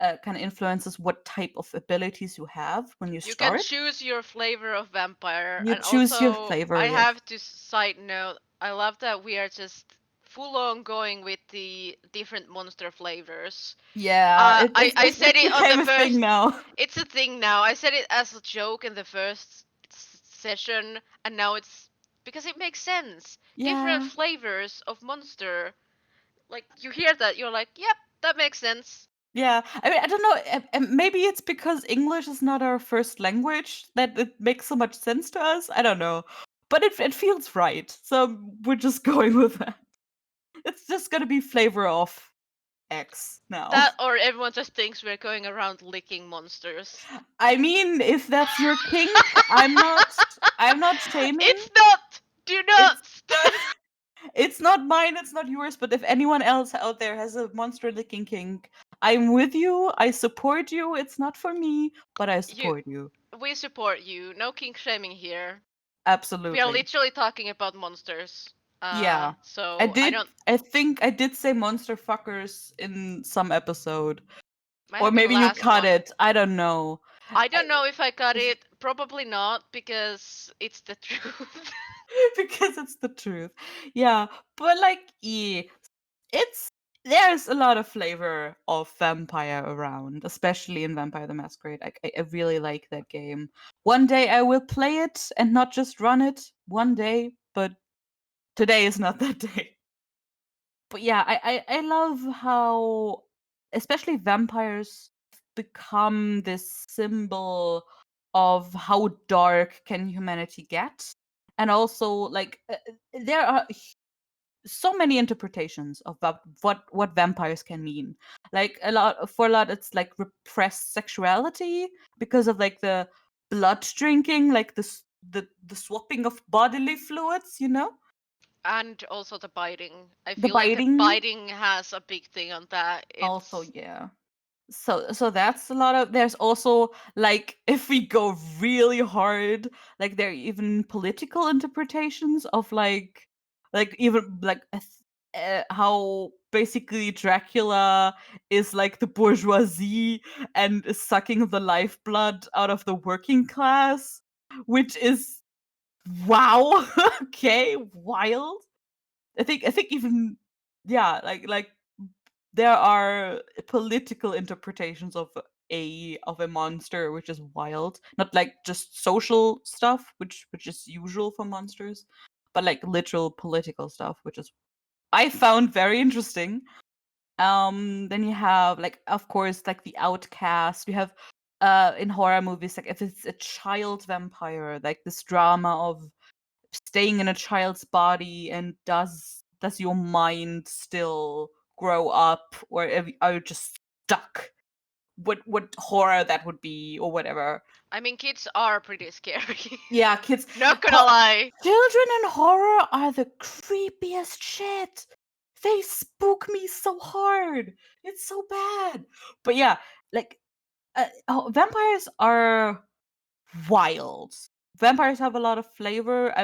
kind of influences what type of abilities you have when you You can start. choose your flavor of vampire, You and choose your also flavor, I yes. have to side note, I love that we are just full on going with the different monster flavors. Yeah, I said it it on the became a thing first. now. It's a thing now. I said it as a joke in the first session, and now it's because it makes sense. Different Yeah, flavors of monster. Like you hear that, you're like, yep, that makes sense. yeah. I mean, I don't know. Maybe it's because English is not our first language that it makes so much sense to us. I don't know, but it feels right. So we're just going with that. It's just gonna be flavor of X now. That or everyone just thinks we're going around licking monsters. I mean, if that's your kink, I'm not. I'm not shaming. It's not. Do It's not start. It's not mine, it's not yours, but if anyone else out there has a monster licking kink, I'm with you. I support you. It's not for me, but I You, support you. we support you. No kink shaming here. We are Absolutely. literally talking about monsters. Yeah. I So I did don't. I think I did say monster fuckers in some episode. Might Or have been the maybe you last cut one. it. I don't know. I I, don't know if I got it. Probably not because it's the truth. because it's the truth. Yeah, but like yeah, it's there's a lot of flavor of vampire around, especially in Vampire the Masquerade. I really like that game. One day I will play it and not just run it. One day, but today is not that day. But yeah, I love how especially vampires become this symbol of how dark can humanity get, and also like there are so many interpretations of what vampires can mean. Like a lot it's like repressed sexuality because of like the blood drinking, like the swapping of bodily fluids, you know, And also the biting. I the feel like the biting biting has a big thing on that. also, It's. yeah. So that's a lot of there's also like if we go really hard, like there are even political interpretations of like even like how basically Dracula is like the bourgeoisie and is sucking the lifeblood out of the working class, which is wow. Okay, wild. I think even yeah, like there are political interpretations of a monster which is wild, not like just social stuff which is usual for monsters, but like literal political stuff which is I found very interesting. Then you have like of course like the outcast. You have in horror movies like if it's a child vampire, like this drama of staying in a child's body, and does your mind still grow up, or are you just stuck? What horror that would be, or whatever. I mean, kids are pretty scary. Yeah, kids. Not gonna Ho- lie. Children in horror are the creepiest shit. They spook me so hard. It's so bad. But yeah, like vampires are wild. Vampires have a lot of flavor.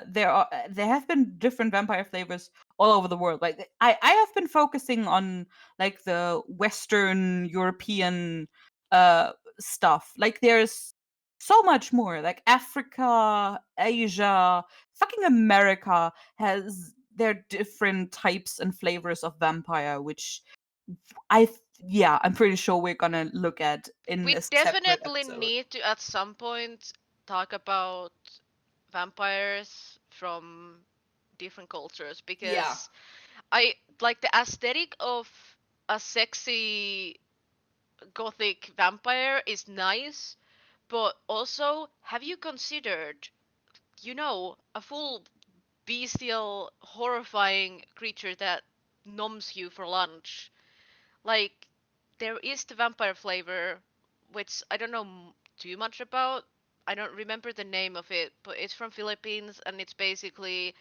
There have been different vampire flavors all over the world. Like I have been focusing on like the Western European uh stuff. Like there's so much more. Like Africa, Asia, fucking America has their different types and flavors of vampire, which yeah, I'm pretty sure we're gonna look at in We a separate definitely episode. need to at some point talk about vampires from different cultures Yeah. because I like the aesthetic of a sexy gothic vampire is nice, but also have you considered, a full bestial, horrifying creature that numbs you for lunch? Like, there is the vampire flavor, which I don't know too much about. I don't remember the name of it, but it's from Philippines and it's basically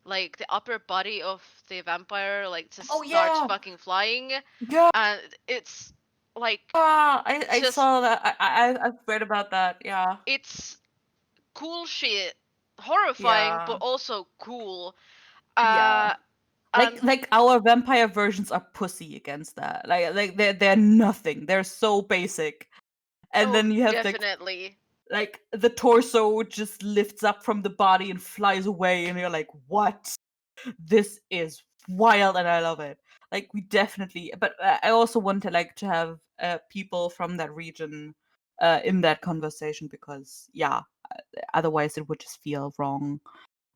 like the upper body of the vampire like Oh just starts yeah, fucking flying, yeah. and it's like I just saw that. I've read about that. Yeah, it's cool shit, horrifying but yeah, also cool. yeah. Uh and Like our vampire versions are pussy against that. Like they're nothing. They're so basic. And oh, then you have definitely. like the torso just lifts up from the body and flies away, and you're like, what? This is wild, and I love it. Like we definitely, but I also want to like to have people from that region in that conversation, because yeah, otherwise it would just feel wrong,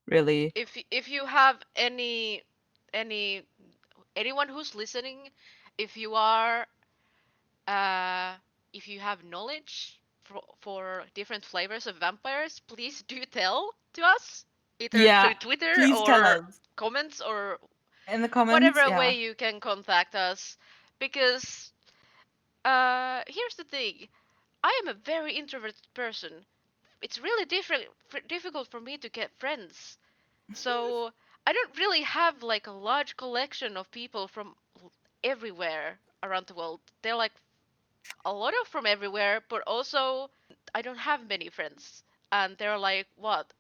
really. If you have any anyone who's listening, if you are uh if you have knowledge for different flavors of vampires, please do tell to us either Yeah, through Twitter please tell or us comments or in the comments. whatever way Yeah. you can contact us, because here's the thing. I am a very introverted person. It's really difficult for me to get friends. So I don't really have like a large collection of people from everywhere around the world. They're like a lot of from everywhere, but also I don't have many friends. And there are like what,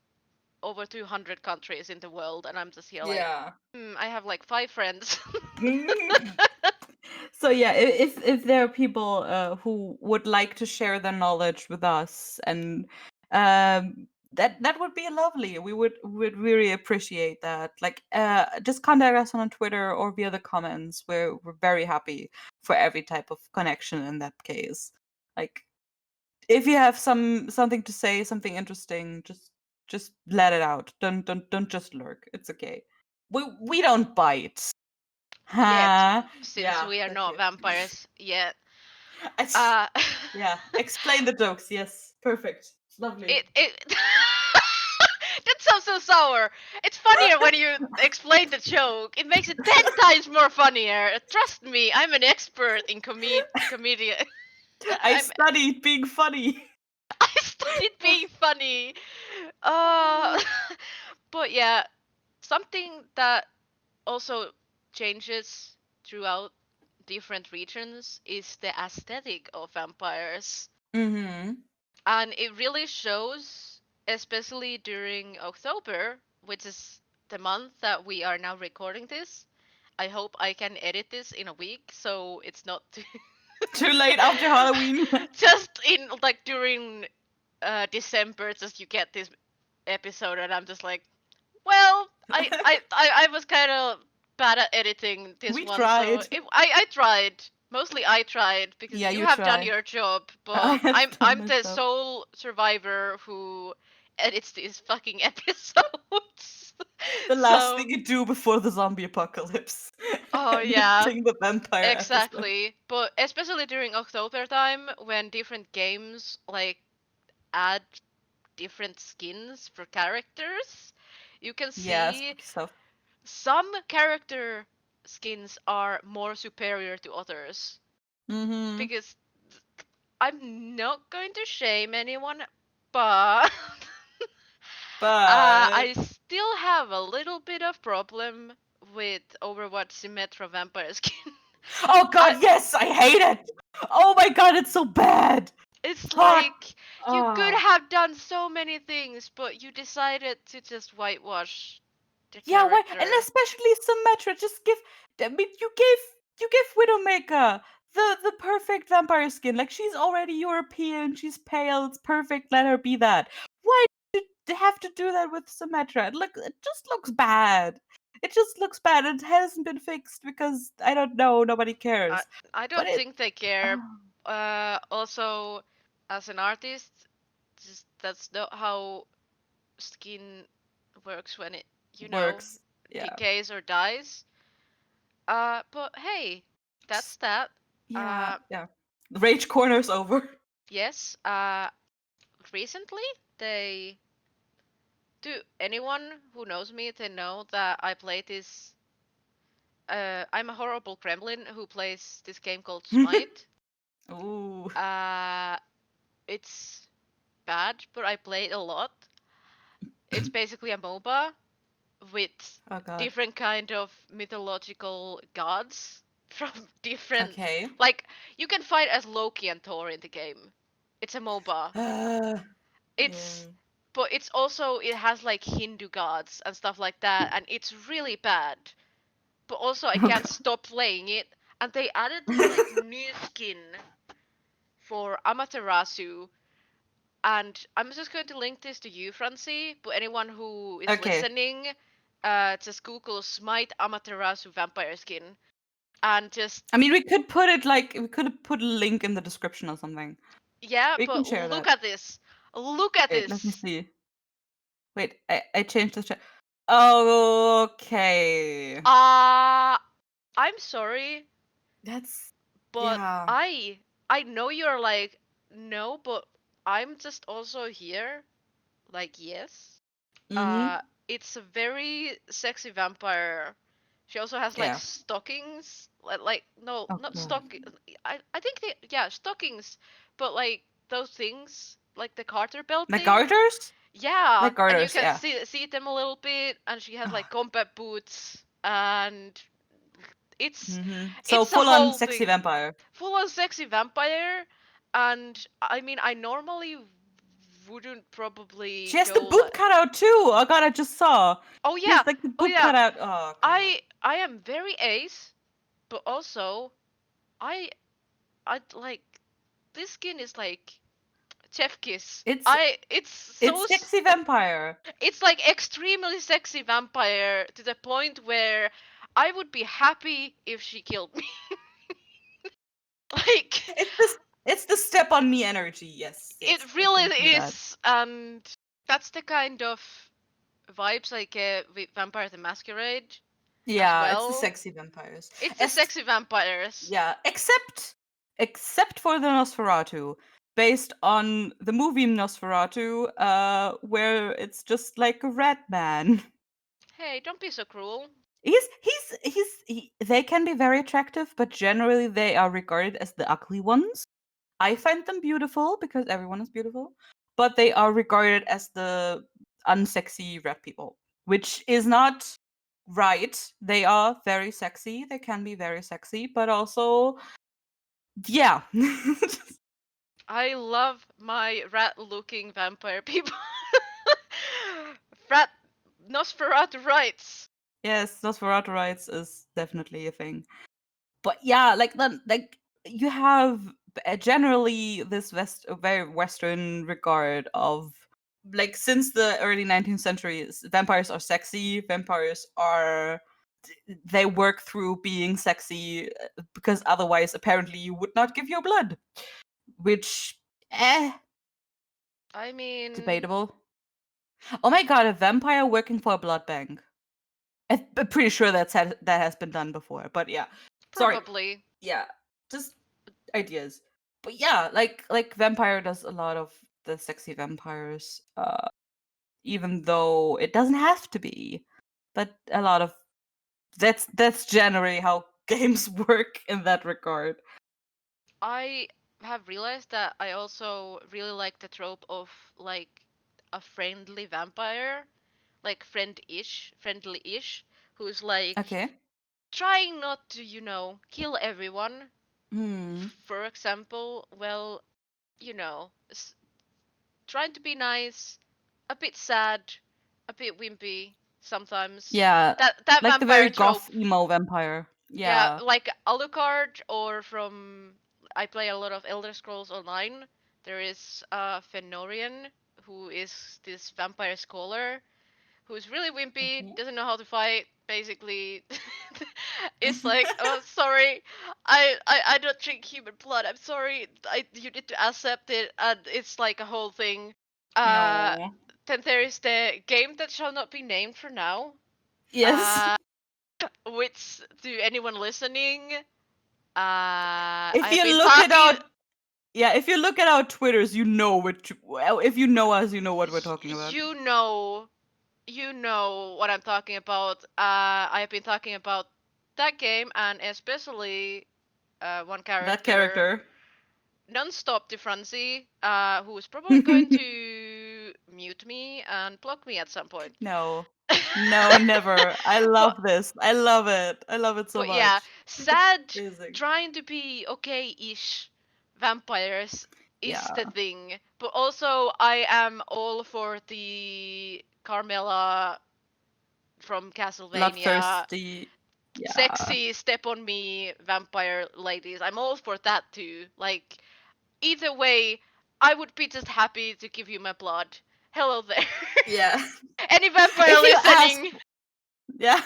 over 200 countries in the world, and I'm just here like, Yeah. I have like 5 friends. So yeah, if there are people who would like to share their knowledge with us, and that would be lovely. We would really appreciate that. Like, just contact us on Twitter or via the comments. We're very happy for every type of connection in that case. Like, if you have something to say, something interesting, just let it out. Don't just lurk. It's okay. We don't bite. Yet, Huh? since Yeah, we are thank not you. vampires yet. I- Uh, yeah, explain the jokes. Yes, perfect. Lovely. it that sounds so sour. It's funnier when you explain the joke. It makes it 10 times more funnier. Trust me, I'm an expert in comedian. I I'm studied being funny. I studied being funny. Uh, but yeah, something that also changes throughout different regions is the aesthetic of vampires. Mm-hmm. And it really shows, especially during October, which is the month that we are now recording this. I hope I can edit this in a week so it's not too Too late after Halloween. just in like during December, just you get this episode and I'm just like, well, I was kind of bad at editing this We one, so tried. I tried. Mostly I tried because Yeah, you you have done try. your job, I but have done I'm my the job. sole survivor who edits these fucking episodes. The last So, thing you do before the zombie apocalypse. oh yeah, Editing the vampire episode. exactly. But especially during October time when different games like add different skins for characters, you can Yeah, see spooky stuff. some character skins are more superior to others. Mm-hmm. Because I'm not going to shame anyone, but But I still have a little bit of problem with Overwatch Symmetra Vampire skin. oh I god, yes, I hate it. Oh my god, it's so bad. It's Fuck. like you could Ah. have done so many things, but you decided to just whitewash the Yeah, why? And character. especially Symmetra. Just give. I mean, you gave Widowmaker the perfect vampire skin. Like, she's already European. She's pale. It's perfect. Let her be that. Why did they have to do that with Symmetra? It just looks bad. It just looks bad. It hasn't been fixed because I don't know. Nobody I cares. I But don't it. think they care. Oh, Also, as an artist, just that's not how skin works when it, works. Yeah. decays or dies. But hey, that's Just that. yeah. Uh, Yeah. Rage corner's over. yes. Recently they, to anyone who knows me, they know that I play this. I'm a horrible gremlin who plays this game called Smite. Ooh. Uh, it's bad, but I play it a lot. It's basically a MOBA with Oh god. different kind of mythological gods from different, Okay. like, you can fight as Loki and Thor in the game. It's a MOBA. Uh, It's yeah. but it's also, it has like Hindu gods and stuff like that, and it's really bad. But also I Oh can't god. stop playing it. And they added this like new skin for Amaterasu, and I'm just going to link this to you, Francie. But anyone who is Okay. listening, just Google Smite Amaterasu vampire skin, and just, I mean, we could put a link in the description or something. yeah. We can But share look that. at this. Look at Wait, let me this. see. Wait, I changed the chat. Okay. Uh I'm sorry, That's but yeah. I know you're like, no, but I'm just also here. Like, yes. Mm-hmm. Uh, it's a very sexy vampire. She also has like Yeah. stockings. Like no, Oh not god. stock. I think they, yeah, stockings, but like those things, like the garter belt Like thing. garters? Yeah, Like and you garters, can yeah. see them a little bit, and she has like combat boots, and it's So it's a full on whole sexy thing. vampire. Full on sexy vampire, and I mean, I normally wouldn't She probably has the go boob like. cutout too. Oh god, I just saw. Oh She has yeah, like the oh boob yeah. cutout. Oh god. I am very ace, but also I I like this skin is like chef kiss. It's It's it's sexy vampire. it's like extremely sexy vampire to the point where I would be happy if she killed me. Like It's the step on me energy. Yes, yes, it I really can see that. is, and that's the kind of vibes I get with Vampire the Masquerade as Yeah, it's the well. sexy vampires. It's the As sexy vampires. Yeah, except for the Nosferatu, based on the movie Nosferatu, where it's just like a rat man. Hey, don't be so cruel. They can be very attractive, but generally they are regarded as the ugly ones. I find them beautiful because everyone is beautiful, but they are regarded as the unsexy rat people, which is not right. They are very sexy. They can be very sexy, but also, yeah. I love my rat-looking vampire people. Rat Nosferatu rights. Yes, Nosferatu rights is definitely a thing. But yeah, like then, like you have generally this very Western regard of, like, since the early 19th century, vampires are sexy. Vampires are, they work through being sexy, because otherwise, apparently, you would not give your blood, which, I mean, debatable. Oh my god, a vampire working for a blood bank. I'm pretty sure that has been done before, but yeah. Sorry. probably. Yeah, just ideas. But yeah, like vampire does a lot of the sexy vampires, even though it doesn't have to be. But a lot of that's generally how games work in that regard. I have realized that I also really like the trope of like a friendly vampire, like friendly-ish, who's like Okay. trying not to, kill everyone. Hmm. For example, well, trying to be nice, a bit sad, a bit wimpy sometimes. Yeah, That like the vampire very trope. goth emo vampire. Yeah, Yeah. like Alucard or from I play a lot of Elder Scrolls Online. There is Fenorian who is this vampire scholar who's really wimpy, Okay. doesn't know how to fight, basically. It's like, oh, sorry, I don't drink human blood. I'm sorry. You need to accept it, and it's like a whole thing. Uh, No. then there is the game that shall not be named for now. Yes. Uh, which to anyone listening, If I've you been look at talking. our Yeah, if you look at our Twitters, you know well, if you know us, you know what we're talking about. You know, you know what I'm talking about. I've been talking about that game and especially one That character, character. non-stop Diffrancy, who's probably going to mute me and block me at some point. No. No, never. I love but this. I love it. I love it so but yeah, much. It's sad, amazing. trying to be okay-ish vampires is Yeah. the thing. But also, I am all for the Carmela from Castlevania Bloodthirsty. Yeah. sexy step on me vampire ladies. I'm all for that too. Like either way, I would be just happy to give you my blood. Hello there. Yeah. Any vampire If you ask, listening? yeah.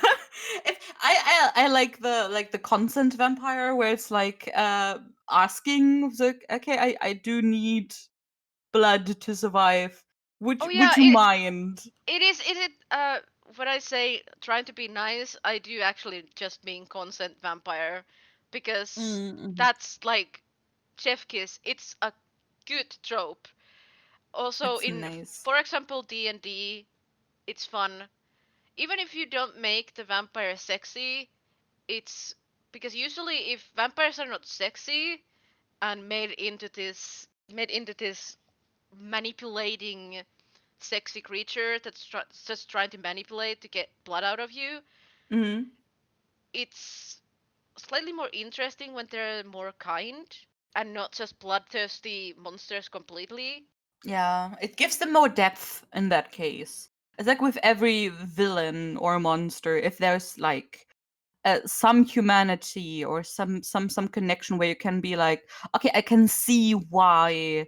If I like the consent vampire, where it's like asking the, okay, I do need blood to survive. Oh Would yeah, you mind? it is when I say trying to be nice, I do actually just mean consent vampire because Mm-hmm. that's like chef kiss. It's a good trope. Also It's in nice. for example D&D, it's fun. Even if you don't make the vampire sexy, it's because usually if vampires are not sexy and made into this manipulating sexy creature that's just trying to manipulate to get blood out of you. Hmm. It's slightly more interesting when they're more kind and not just bloodthirsty monsters completely. Yeah, it gives them more depth in that case. It's like with every villain or monster, if there's like some humanity or some connection where you can be like, okay, I can see why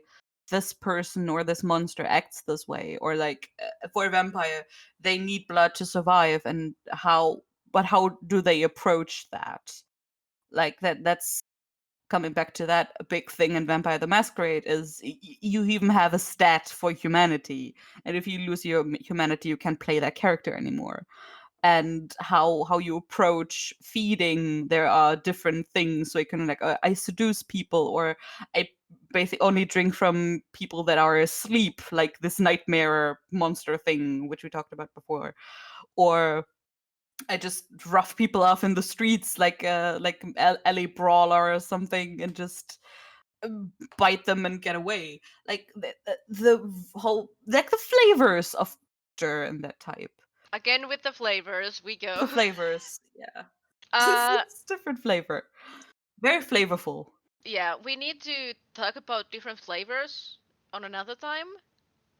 this person or this monster acts this way, or like for a vampire, they need blood to survive, and how do they approach that? Like that's coming back to that, a big thing in Vampire the Masquerade is you even have a stat for humanity, and if you lose your humanity, you can't play that character anymore. And how you approach feeding, there are different things. So you can like, I seduce people, or I basically only drink from people that are asleep, like this nightmare monster thing which we talked about before, or I just rough people off in the streets like LA brawler or something, and just bite them and get away. Like the whole, like the flavors of in that type. Again with the flavors, we The go. flavors, yeah. uh It's different flavor. Very flavorful. yeah, we need to talk about different flavors on another time.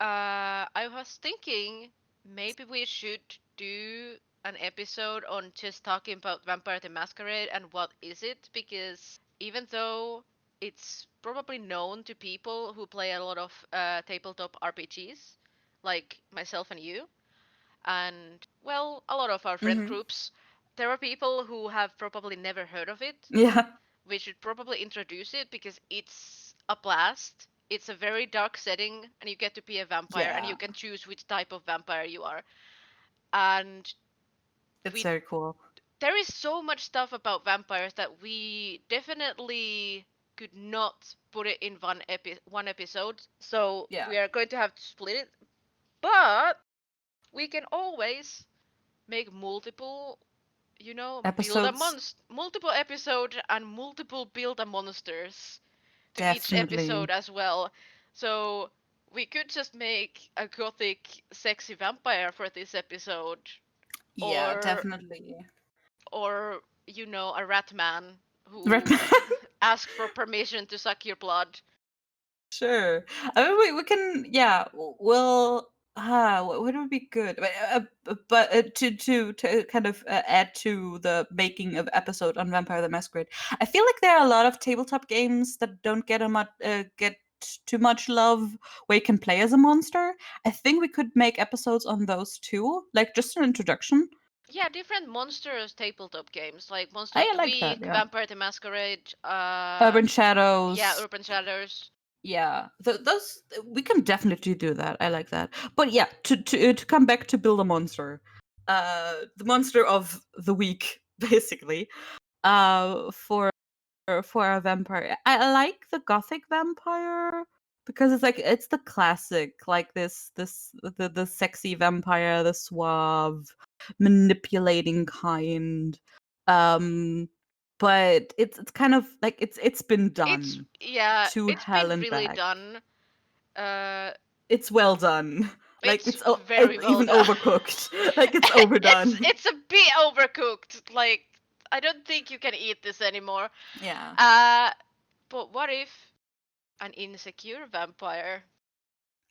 I was thinking maybe we should do an episode on just talking about Vampire the Masquerade and what is it, because even though it's probably known to people who play a lot of tabletop RPGs, like myself and you, and well, a lot of our friend Hmm. groups, there are people who have probably never heard of it. Yeah. We should probably introduce it because it's a blast. It's a very dark setting, and you get to be a vampire, and Yeah. you can choose which type of vampire you are. And It's we very cool. there is so much stuff about vampires that we definitely could not put it in one episode. So Yeah. we are going to have to split it, but we can always make multiple, build a Episodes. multiple episode and multiple build a monsters to each Definitely. episode as well. So we could just make a gothic sexy vampire for this episode, Yeah, or definitely. a rat man Rep- who asks for permission to suck your blood. Sure. I mean, we can, yeah, we'll, what would be good? But to kind of add to the making of episode on Vampire the Masquerade, I feel like there are a lot of tabletop games that don't get too much love where you can play as a monster. I think we could make episodes on those too, like just an introduction. Yeah, different monsters tabletop games like Monster of I the like that, Week, yeah. Vampire the Masquerade, Urban yeah, Shadows. Urban Shadows. Yeah, those we can definitely do that. I like that. But yeah, to come back to build a monster, the monster of the week, basically. For a vampire, I like the gothic vampire because it's like it's the classic, like the sexy vampire, the suave, manipulating kind. Um, but it's kind of like it's been It's done yeah, to it's been hell and really back. done. Uh, It's well done. Like it's it's very well even done. overcooked. Like it's overdone. It's a bit overcooked. Like I don't think you can eat this anymore. Yeah. Uh, but what if an insecure vampire?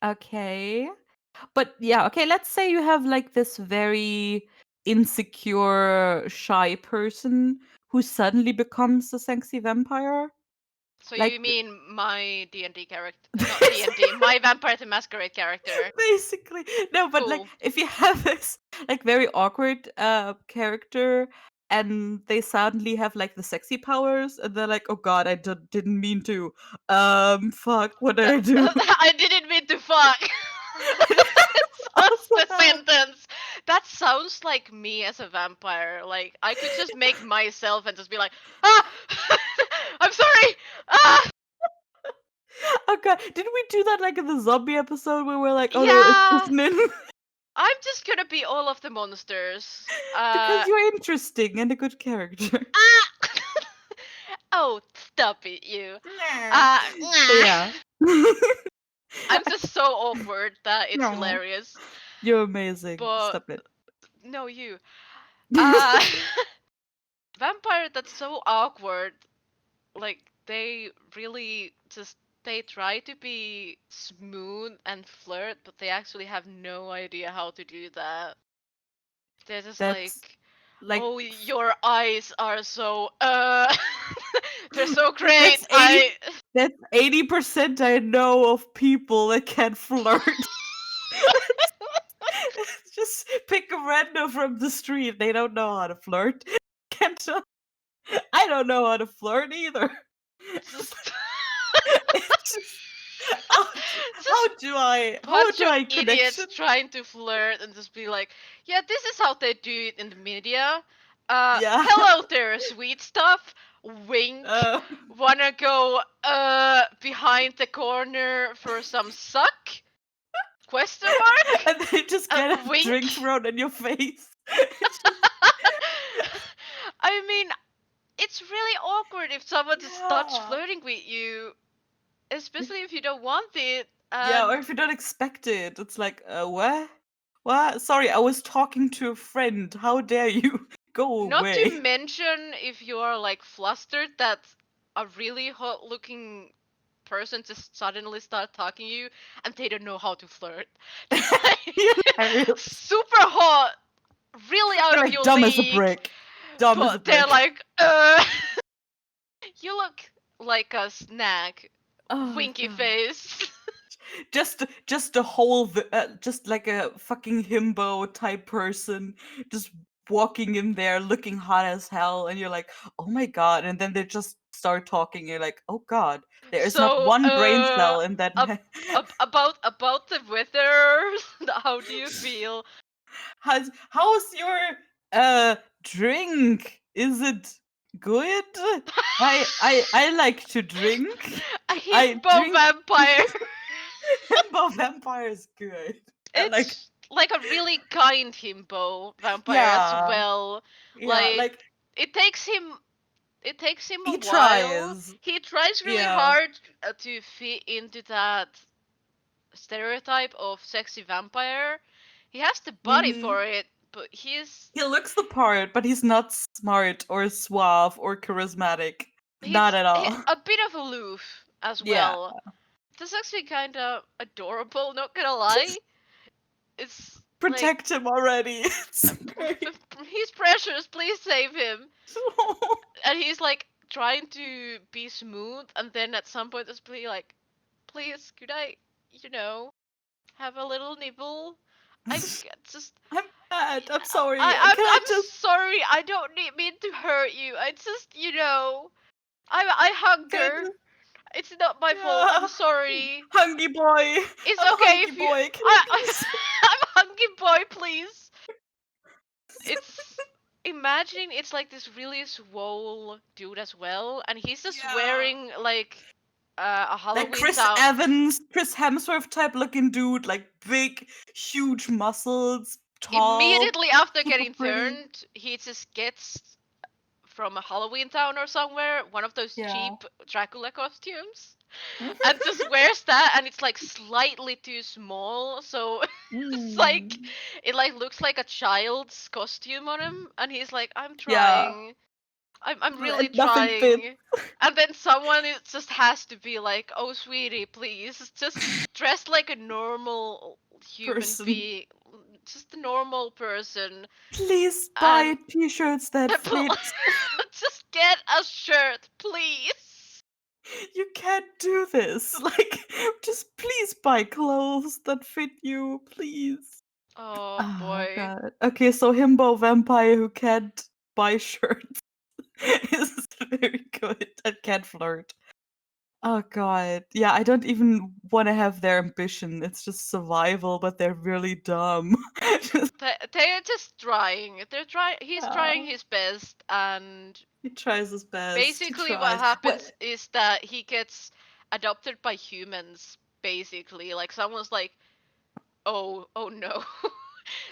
Okay. But yeah, okay, let's say you have like this very insecure, shy person who suddenly becomes a sexy vampire. So you Like mean my D&D character? Not D&D, basically, my Vampire the Masquerade character. basically. No, but like Cool. if you have this like very awkward character and they suddenly have like the sexy powers and they're like, oh god, didn't mean to. Fuck, what did I do? I didn't mean to fuck. That's Also the have. sentence. That sounds like me as a vampire. Like I could just make myself and just be like, ah, I'm sorry. Ah, Oh god, didn't we do that like in the zombie episode where we're like, oh no, it's yeah. Nin? I'm just gonna be all of the monsters. Because you're interesting and a good character. Ah. Oh, stop it, you. Nah. But Nah. yeah. I'm just so awkward that it's No, hilarious. you're amazing. But Stop it. no, you. Uh, vampire that's so awkward. Like they really just they try to be smooth and flirt, but they actually have no idea how to do that. They're just That's like, like "Oh, your eyes are so they're so that's great." 80 that's 80% I know of people that can flirt. Just pick a random from the street. They don't know how to flirt. Can't I don't know how to flirt either. just It's just just how bunch do of I idiots connection? trying to flirt and just be like, yeah, this is how they do it in the media. Yeah. Hello there, sweet stuff. Wink. Uh, Wanna go behind the corner for some suck? Question mark? and they just get a drink Wink. thrown in your face. I mean, it's really awkward if someone just starts Yeah. flirting with you, If, especially if you don't want it. yeah, or And if you don't expect it, it's like, what? What? Sorry, I was talking to a friend. How dare you? Go not to away. mention if you are like flustered that a really hot looking person just suddenly start talking to you and they don't know how to flirt. Just like Hilarious. super hot, really out They're of like your dumb as a league, brick. Dumb as a but they're brick. like, you look like a snack. Oh Winky god. face. Just a whole just like a fucking himbo type person just walking in there looking hot as hell and you're like, "Oh my god." And then they just start talking. You're like, "Oh god. There is not So, one brain cell in that about the weather. How do you feel? how's your drink? Is it good? I like to drink. A I himbo drink vampire. himbo vampire is good. I like It's like a really kind himbo vampire as yeah. well. Yeah, Like like it takes him it takes him a he while. tries. He tries really Yeah. hard to fit into that stereotype of sexy vampire. He has the body Mhm. for it, but He looks the part, but he's not smart or suave or charismatic. Not he's at all. a bit of aloof as Yeah. well. That's actually kind of adorable, not gonna lie. It's like, Protect him already. It's great. he's precious, please save him. And he's like trying to be smooth, and then at some point, just be like, please, could I, you know, have a little nibble? Just, I'm bad. I'm sorry. Can I I'm just sorry, I don't mean to hurt you. I just, I can I hunger. just It's not my fault. I'm yeah. sorry. Hungry boy. It's I'm a okay hungry if you. boy. Can I please I'm hungry boy, please. It's imagine it's like this really swole dude as well, and he's just Yeah. wearing like a Like Halloween Chris town. Evans, Chris Hemsworth type looking dude, like big, huge muscles, tall, Immediately after super getting pretty. turned, he just gets from a Halloween town or somewhere one of those Yeah. cheap Dracula costumes, and just wears that, and it's like slightly too small, so it's like Mm. it like looks like a child's costume on him, and he's like, I'm Yeah. trying. I'm And really nothing fits. trying. And then someone just has to be like, "Oh, sweetie, please, just dress like a normal human Person. being, just a normal person, Please buy and t-shirts that fit. just get a shirt, please." You can't do this. Like, just please buy clothes that fit you, please. Oh Oh boy. god. Okay, so himbo vampire who can't buy shirts is very good and can't flirt. Oh god. Yeah, I don't even want to have their ambition. It's just survival, but they're really dumb. Just, They're just trying. They're trying. He's trying yeah. his best, and He tries his best. He basically what tries. What? happens is that he gets adopted by humans. Basically, like someone's like, oh no.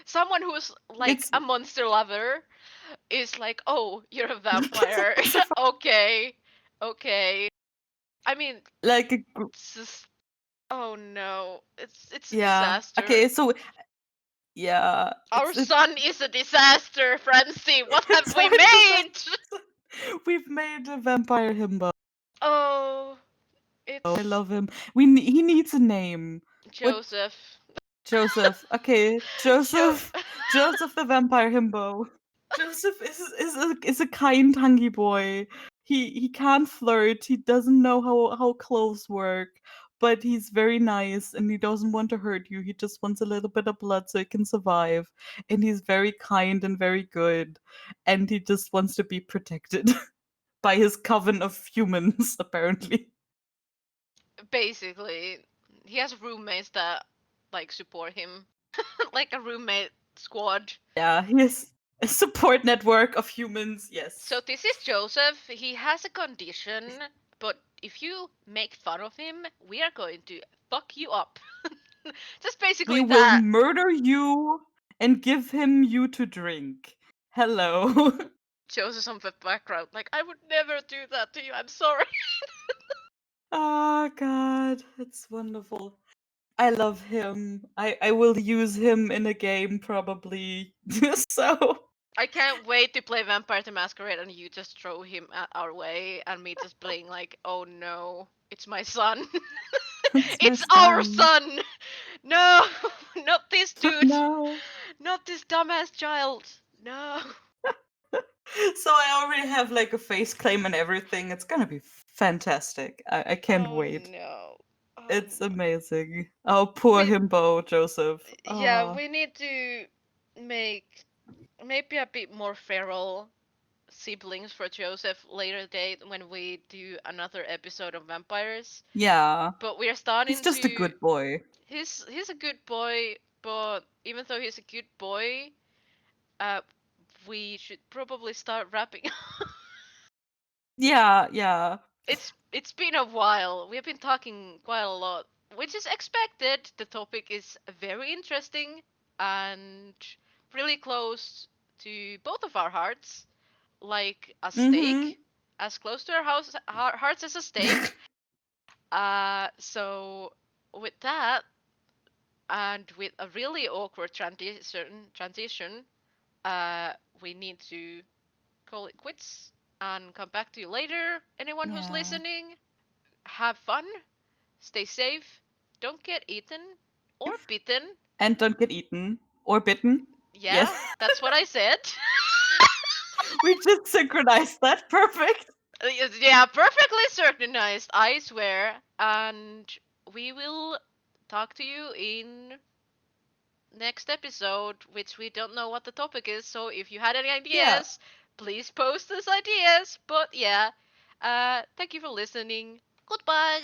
Someone who's like It's a monster lover is like, oh, you're a it's vampire. almost a Okay, okay. I mean, like a it's just. Oh no, it's a Yeah. disaster. Okay, so yeah, Our it's son is a disaster, Francie. What have it's we our made? disaster. We've made a vampire himbo. Oh, I it's love him. He needs a name. What Joseph. Joseph? Okay, Jo- Joseph. Joseph the vampire himbo. Joseph is a kind, hungry boy. He can't flirt. He doesn't know how clothes work, but he's very nice and he doesn't want to hurt you. He just wants a little bit of blood so he can survive. And he's very kind and very good, and he just wants to be protected by his coven of humans, apparently. Basically, he has roommates that like support him, like a roommate squad. Yeah, he is a support network of humans. So Yes, this is Joseph. He has a condition, but if you make fun of him, we are going to fuck you up. Just we basically will that. murder you and give him you to drink. Hello. Joseph's on the background, like I would never do that to you. I'm sorry. Oh god, it's wonderful. I love him. I will use him in a game probably. So I can't wait to play Vampire the Masquerade and you just throw him our way and me just playing like, oh no, it's my son. it's my It's our son. son. No, not this dude. No. Not this dumbass child. No. So I already have like a face claim and everything. It's gonna be fantastic. I can't Oh wait. no. Oh It's no. amazing. Oh, poor We himbo, Joseph. yeah, Ah, we need to make maybe a bit more feral siblings for Joseph later date when we do another episode of vampires. yeah. But we are He's starting just a to good boy. he's a good boy, but even though he's a good boy, uh we should probably start wrapping. Yeah, yeah. It's been a while. We've been talking quite a lot, which is expected. The topic is very interesting and really close to both of our hearts, like a Mm-hmm. steak, as close to our hearts as a steak. So with that, and with a really awkward transition, uh, we need to call it quits and come back to you later. Anyone who's Yeah. listening, have fun, stay safe, don't get eaten or bitten. And don't get eaten or bitten. Yes. Yeah, that's what I said. We just synchronized that. Perfect. Yeah, perfectly synchronized, I swear. And we will talk to you in next episode, which we don't know what the topic is. So if you had any Yeah. ideas, please post those ideas. But yeah, thank you for listening. Goodbye.